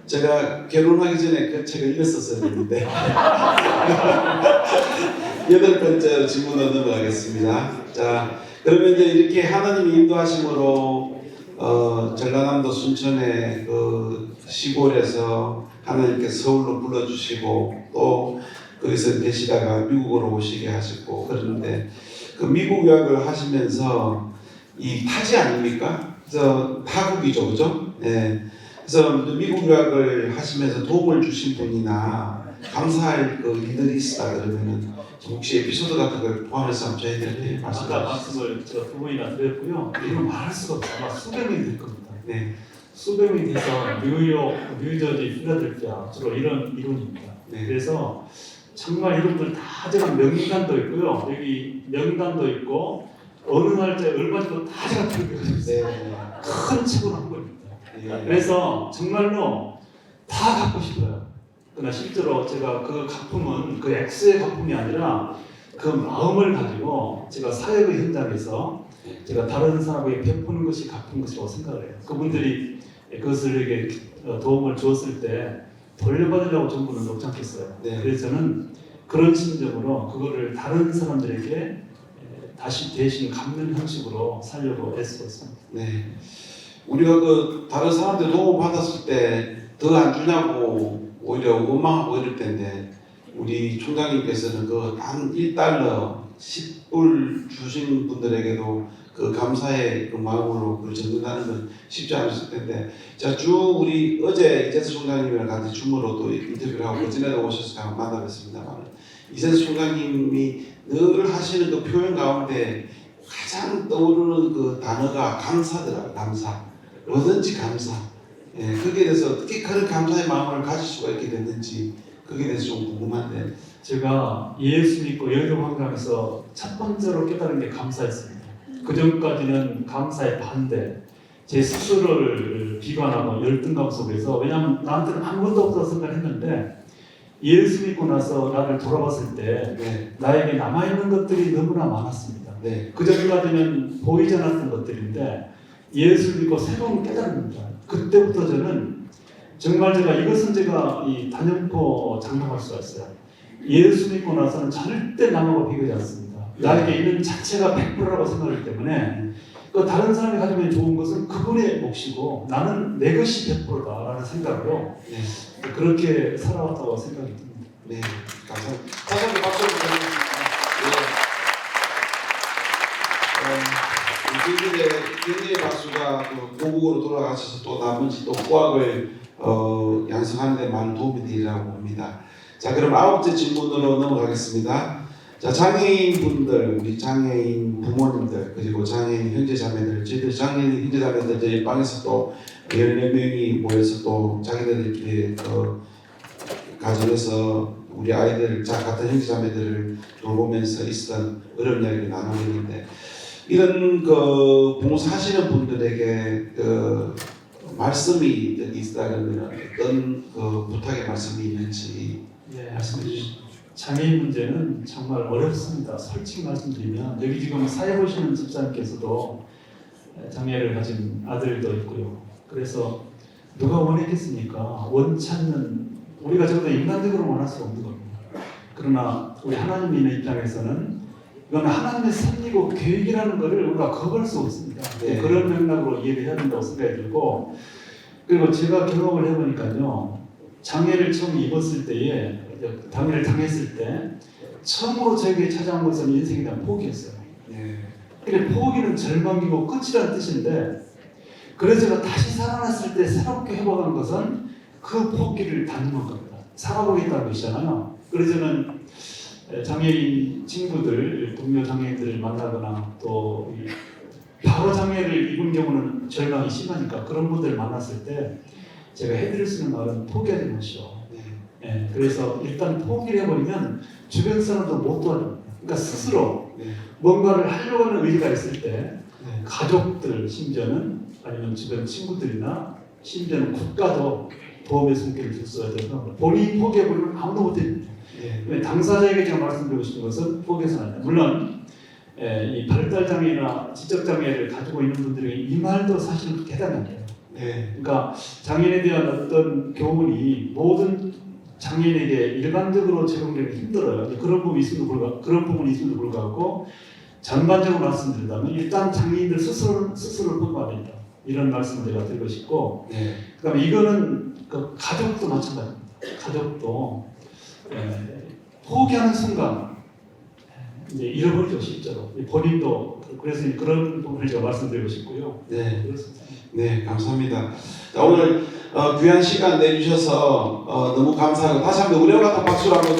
제가 결혼하기 전에 그 책을 읽었었어야 했는데. 8번째 질문으로 넘어가겠습니다. 자, 그러면 이제 이렇게 하나님이 인도하심으로 전라남도 순천의 그 시골에서 하나님께서 서울로 불러주시고 또 거기서 계시다가 미국으로 오시게 하셨고 그런데 그 미국 유학을 하시면서 이 타지 아닙니까? 그래서 타국이죠, 그죠? 네. 그래서 미국 유학을 하시면서 도움을 주신 분이나 감사할 그 일들이 있다 그러면은 혹시 에피소드 같은 걸 포함해서 한번 저희들한테 아까 말씀해 주세요. 말씀을 제가 2번이나 드렸고요. 이건 말할 수가 없어요. 아마 수백 명이 될 겁니다. 네, 수백 명이 돼서 뉴욕, 뉴저지, 필라델피아 주로 이런 이론입니다. 네, 그래서 정말 이분들 다 제가 명단도 있고요. 여기 명단도 있고 어느 날짜에 얼마지도 다 제가 들고 있어요. 네, 큰 책으로 한 겁니다. 예. 그래서 정말로 다 갖고 싶어요. 그러나 실제로 제가 그 작품은 그 X의 작품이 아니라 그 마음을 가지고 제가 사역의 현장에서 제가 다른 사람에게 베푸는 것이 갚은 것이라고 생각을 해요. 그분들이 그것을 에게 도움을 주었을 때 돌려받으려고 전부는 놓지 않겠어요. 네. 그래서 저는 그런 심정으로 그거를 다른 사람들에게 다시 대신 갚는 형식으로 살려고 애쓰고 있습니다. 네. 우리가 그 다른 사람들 도움 받았을 때 더 안 주냐고 오히려 원망하고 이럴 텐데 우리 총장님께서는 그 단 1달러 10불 주신 분들에게도 그 감사의 그 마음으로 그걸 전달하는 건 쉽지 않았을 텐데 자, 쭉 우리 어제 이재수 총장님이랑 같이 줌으로 또 인터뷰를 하고 그전에도 오셔서 만나뵀습니다만 이재수 총장님이 늘 하시는 그 표현 가운데 가장 떠오르는 그 단어가 감사더라고요. 감사. 뭐든지 감사. 예, 거기에 대해서 어떻게 그런 감사의 마음을 가질 수가 있게 됐는지 거기에 대해서 좀 궁금한데. 제가 예수 믿고 여의도 관광에서 첫 번째로 깨달은 게 감사였습니다. 그 전까지는 감사의 반대, 제 스스로를 비관하고 열등감 속에서, 왜냐하면 나한테는 아무것도 없다고 생각했는데 예수 믿고 나서 나를 돌아봤을 때 네, 나에게 남아있는 것들이 너무나 많았습니다. 네, 그 전까지는 보이지 않았던 것들인데 예수를 믿고 새로운 깨달음입니다. 그때부터 저는 정말 이것은 제가 이 단연코 장담할 수가 있어요. 예수 믿고 나서는 절대 남하고 비교하지 않습니다. 나에게 있는 자체가 100%라고 생각하기 때문에 그 다른 사람이 가지면 좋은 것은 그분의 몫이고 나는 내 것이 100%다라는 생각으로 네, 그렇게 살아왔다고 생각이 듭니다. 네, 감사합니다. 다시 한번 박수를 드리겠습니다. 굉장히 박수가 또 고국으로 돌아가셔서 또 나머지 또 후학을 양성하는 데 많은 도움이 되리라고 봅니다. 자, 그럼 9째 질문으로 넘어가겠습니다. 자, 장애인분들, 우리 장애인 부모님들, 그리고 장애인 형제자매들, 저희들 장애인 형제자매들 저희 방에서 또 14명이 모여서 또 자기들의 가정에서 우리 아이들, 같은 형제자매들을 돌보면서 있었던 어려운 이야기를 나누고 있는데, 이런 봉사 하시는 분들에게 말씀이 있다면 어떤 부탁의 말씀이 있는지 말씀해 주시죠. 장애인 문제는 정말 어렵습니다. 솔직히 말씀드리면 여기 지금 사회 보시는 집사님께서도 장애를 가진 아들도 있고요. 그래서 누가 원했겠습니까? 원찮는, 우리가 적어도 인간적으로 원할 수 없는 겁니다. 그러나 우리 하나님 믿는 입장에서는 이건 하나님의 섭리고 계획이라는 것을 우리가 거부할 수 없습니다. 네. 그런 맥락으로 이해를 해야 된다고 생각이 들고, 그리고 제가 경험을 해보니까요, 장애를 처음 입었을 때에, 장애를 당했을 때 처음으로 저에게 찾아온 것은 인생에 대한 포기였어요. 네. 근데 포기는 절망이고 끝이라는 뜻인데, 그래서 제가 다시 살아났을 때 새롭게 회복한 것은 그 포기를 닫는 겁니다. 살아보겠다는 것이잖아요. 그래서 저는 장애인 친구들, 동료 장애인들을 만나거나 또 바로 장애를 입은 경우는 절망이 심하니까 그런 분들을 만났을 때 제가 해드릴 수 있는 말은 포기하지 마시오. 예, 그래서 일단 포기를 해버리면 주변 사람도 못 도와줍니다. 그러니까 스스로 뭔가를 하려고 하는 의지가 있을 때 가족들, 심지어는 아니면 주변 친구들이나 심지어는 국가도 도움의 손길을 줄 수가 있어서 본인이 포기해버리면 아무도 못해줍니다. 당사자에게 제가 말씀드리고 싶은 것은 포기해서는 안 돼요. 물론 이 발달장애나 지적장애를 가지고 있는 분들에게 이 말도 사실은 그렇게 해당이 안 돼요. 그러니까 장애인에 대한 어떤 교훈이 모든 장애인에게 일반적으로 적용되기 힘들어요. 그런 부분이 있음에도 불구하고 전반적으로 말씀드린다면 일단 장애인들 스스로를 포기해야 된다. 이런 말씀을 제가 드리고 싶고, 그다음에 이거는 그 가족도 마찬가지입니다. 가족도 포기하는 순간 이제 잃어버리죠, 실제로. 본인도. 그래서 그런 부분을 제가 말씀드리고 싶고요. 그렇습니다. 네, 감사합니다. 자, 오늘 귀한 시간 내주셔서 너무 감사하고 다시 한번 우리와 같은 박수로 한번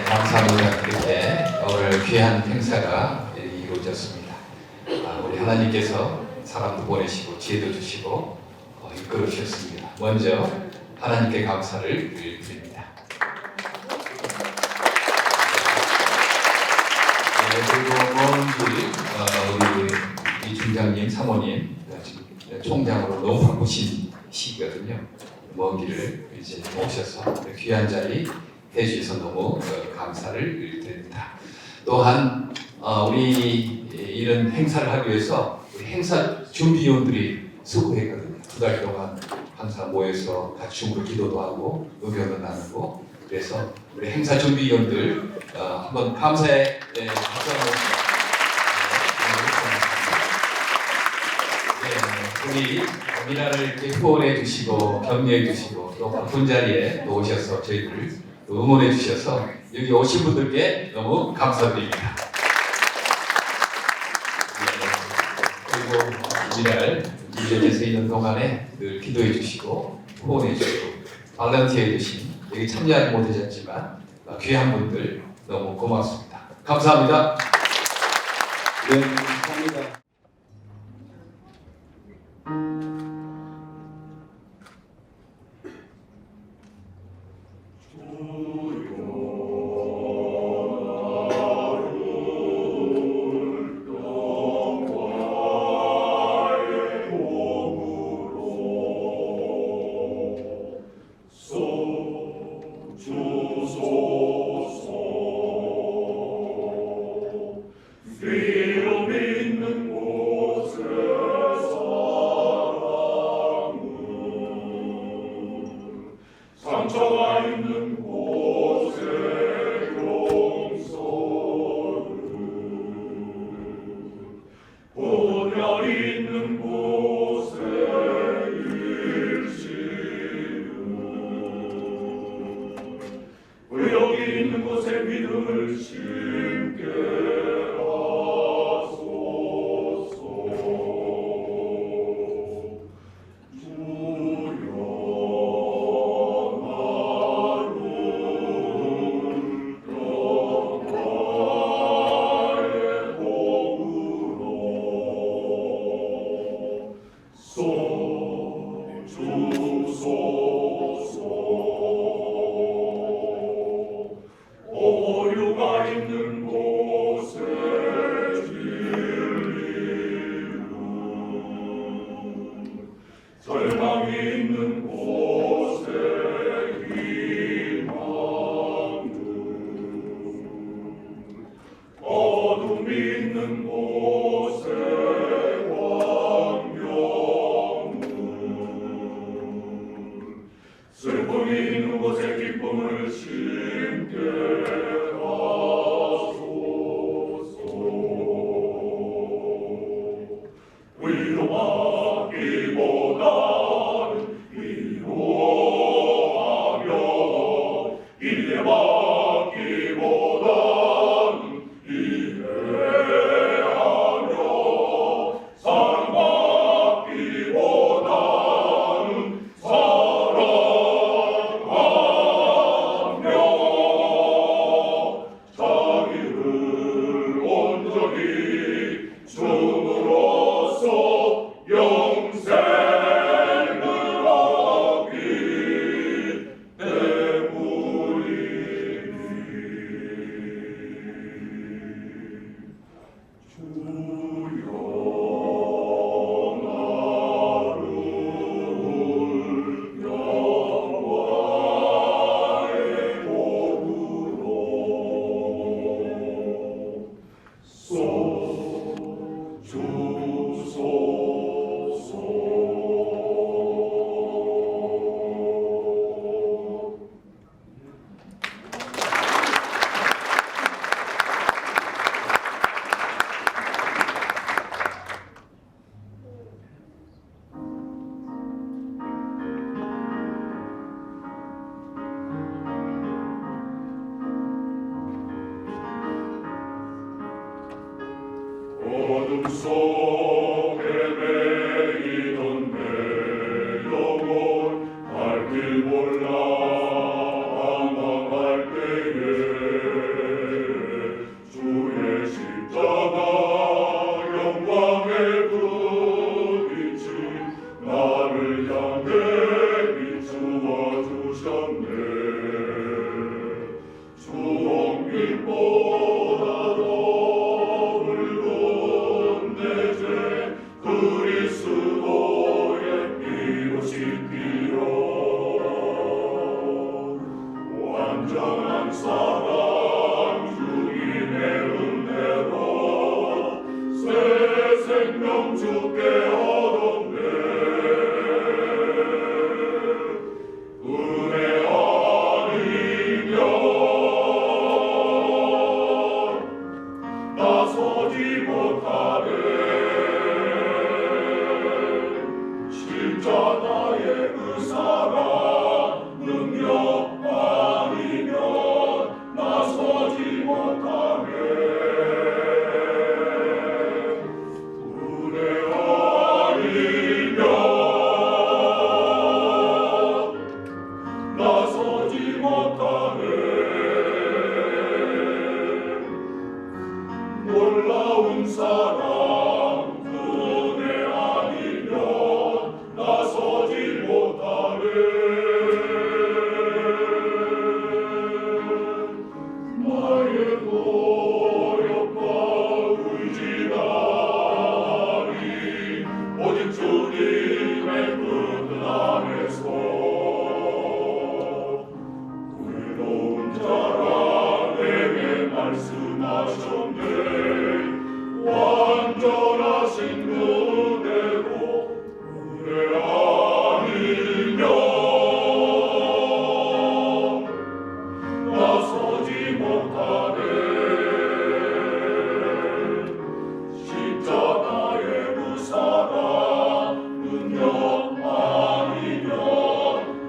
감사합니다. 그렇게 오늘 귀한 행사가 이루어졌습니다. 우리 하나님께서 사람도 보내시고 지혜도 주시고 이끌어 주셨습니다. 먼저 하나님께 감사를 드립니다. 그리고 먼 길 우리 중장님, 사모님, 총장으로 너무 바쁘신 시기거든요. 먼 길을 이제 오셔서 귀한 자리 해주셔서 너무 감사를 드립니다. 또한 우리 이런 행사를 하기 위해서 우리 행사 준비위원들이 수고했거든요. 2달 동안 항상 모여서 같이 춤으로 기도도 하고 의견도 나누고, 그래서 우리 행사 준비위원들 한번 감사의 박수 한번 우리 미라를 이렇게 후원해 주시고 격려해 주시고 또 바쁜 자리에 또 오셔서 저희들을 응원해 주셔서 여기 오신 분들께 너무 감사드립니다. 그리고 미라를 유전에서 있는 동안에 늘 기도해 주시고 후원해 주시고 발런티어 해 주신 여기 참여하지 못하셨지만 귀한 분들 너무 고맙습니다. 감사합니다. 네, 감사합니다. 어둠 속에 매이던 내 영혼 갈 길 몰라 방황할 때에 주의 십자가 영광의 불빛이 나를 향해 비추어 주셨네. 주홍빛보다도 그리스도의 피로 씻기려 완전한 사랑 주님의 은혜로 새 생명 주께 얻었네. 은혜 아니면 나서지 못하네. 십자가의 그 사랑 능력 아니면 나서지 못하네. 은혜 아니면 나서지 못하네. 나는 사랑 그대 아니면 나서지 못하네. 나의 노력과 의지다니 오직 주님의 끈 안에서 의로운 자라 내게 말씀하셨네. 완전하신 그대로 그대 아니면 나서지 못하네. 십자가의 그 사랑 능력 아니면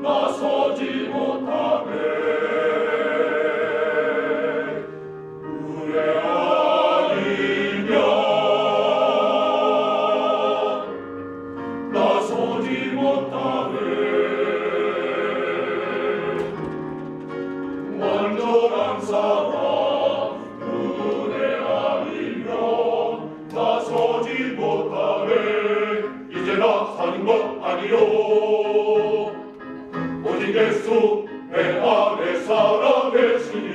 나서지 못하네. 그대 아니면 나서지 못하네. 완전한 사랑 그대 아니면 나서지 못하네. 이제 나 사는 것 아니요 오직 예수 내 안에 살아계시니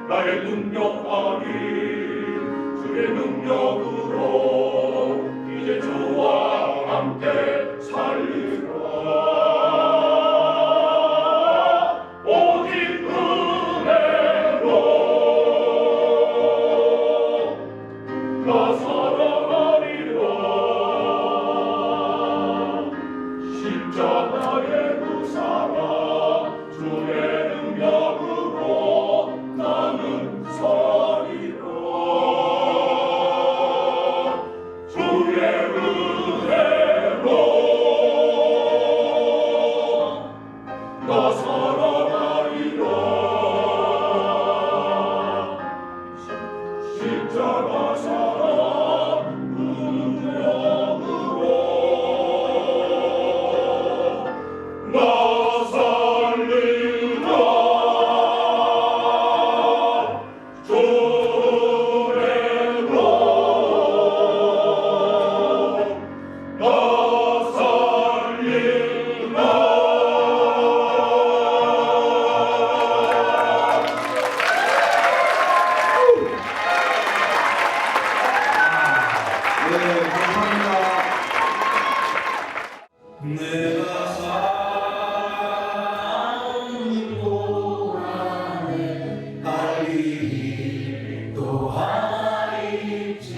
나의 능력 아닌 주의 능력으로 이제 주와 함께 살리라. 오직 은혜로 나 살아가리라. 십자가의 그 사랑 주의 능력으로 나는 살리라. 주의 은혜로 나 살아가리라. 십자가 사랑 그 능력으로 나 살리라. 주의로 나 살리라. 네, 감사합니다. 내가 사는 동안에 할 일이 또 하나 있지.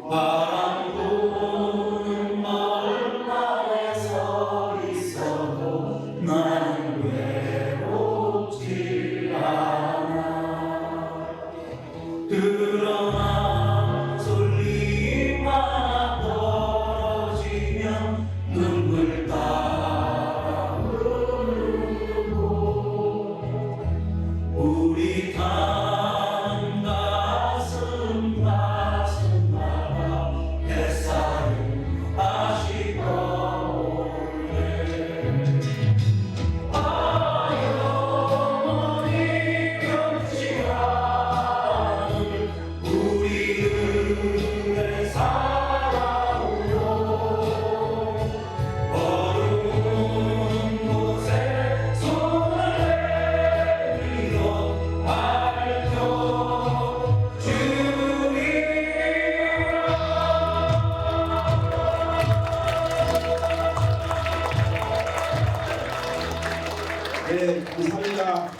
바람 부는 멀판에 서 있어도 나는 외롭지 않아. 그러나 솔잎 하나 떨어지면 눈물 따라 흐르고 우리 단 가슴마다 햇살을 다시 떠올래. 영원히 변치 않을 우리들의 사랑으로 어두운 곳에 손을 내밀어 밝혀주리라. 네, 감사합니다.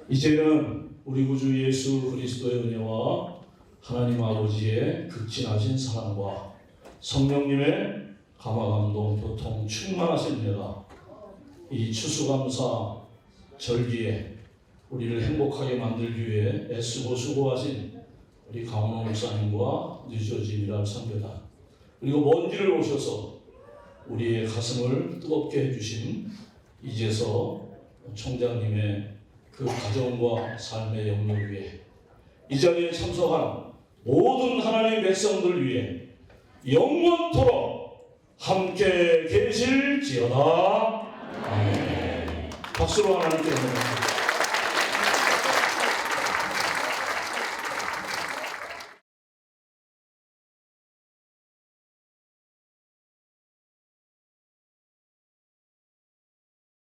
이제는 우리 구주 예수 그리스도의 은혜와 하나님 아버지의 극진하신 사랑과 성령님의 감화감동 교통 충만하신 은혜가 이 추수감사 절기에 우리를 행복하게 만들기 위해 애쓰고 수고하신 우리 강원호 목사님과 뉴저지 미랄 선교단 그리고 먼 길을 오셔서 우리의 가슴을 뜨겁게 해주신 이재서 총장님의 그 가정과 삶의 영역 위에 이 자리에 참석한 모든 하나님의 백성들 위해 영원토록 함께 계실지어다. 아멘. 박수로 하나님께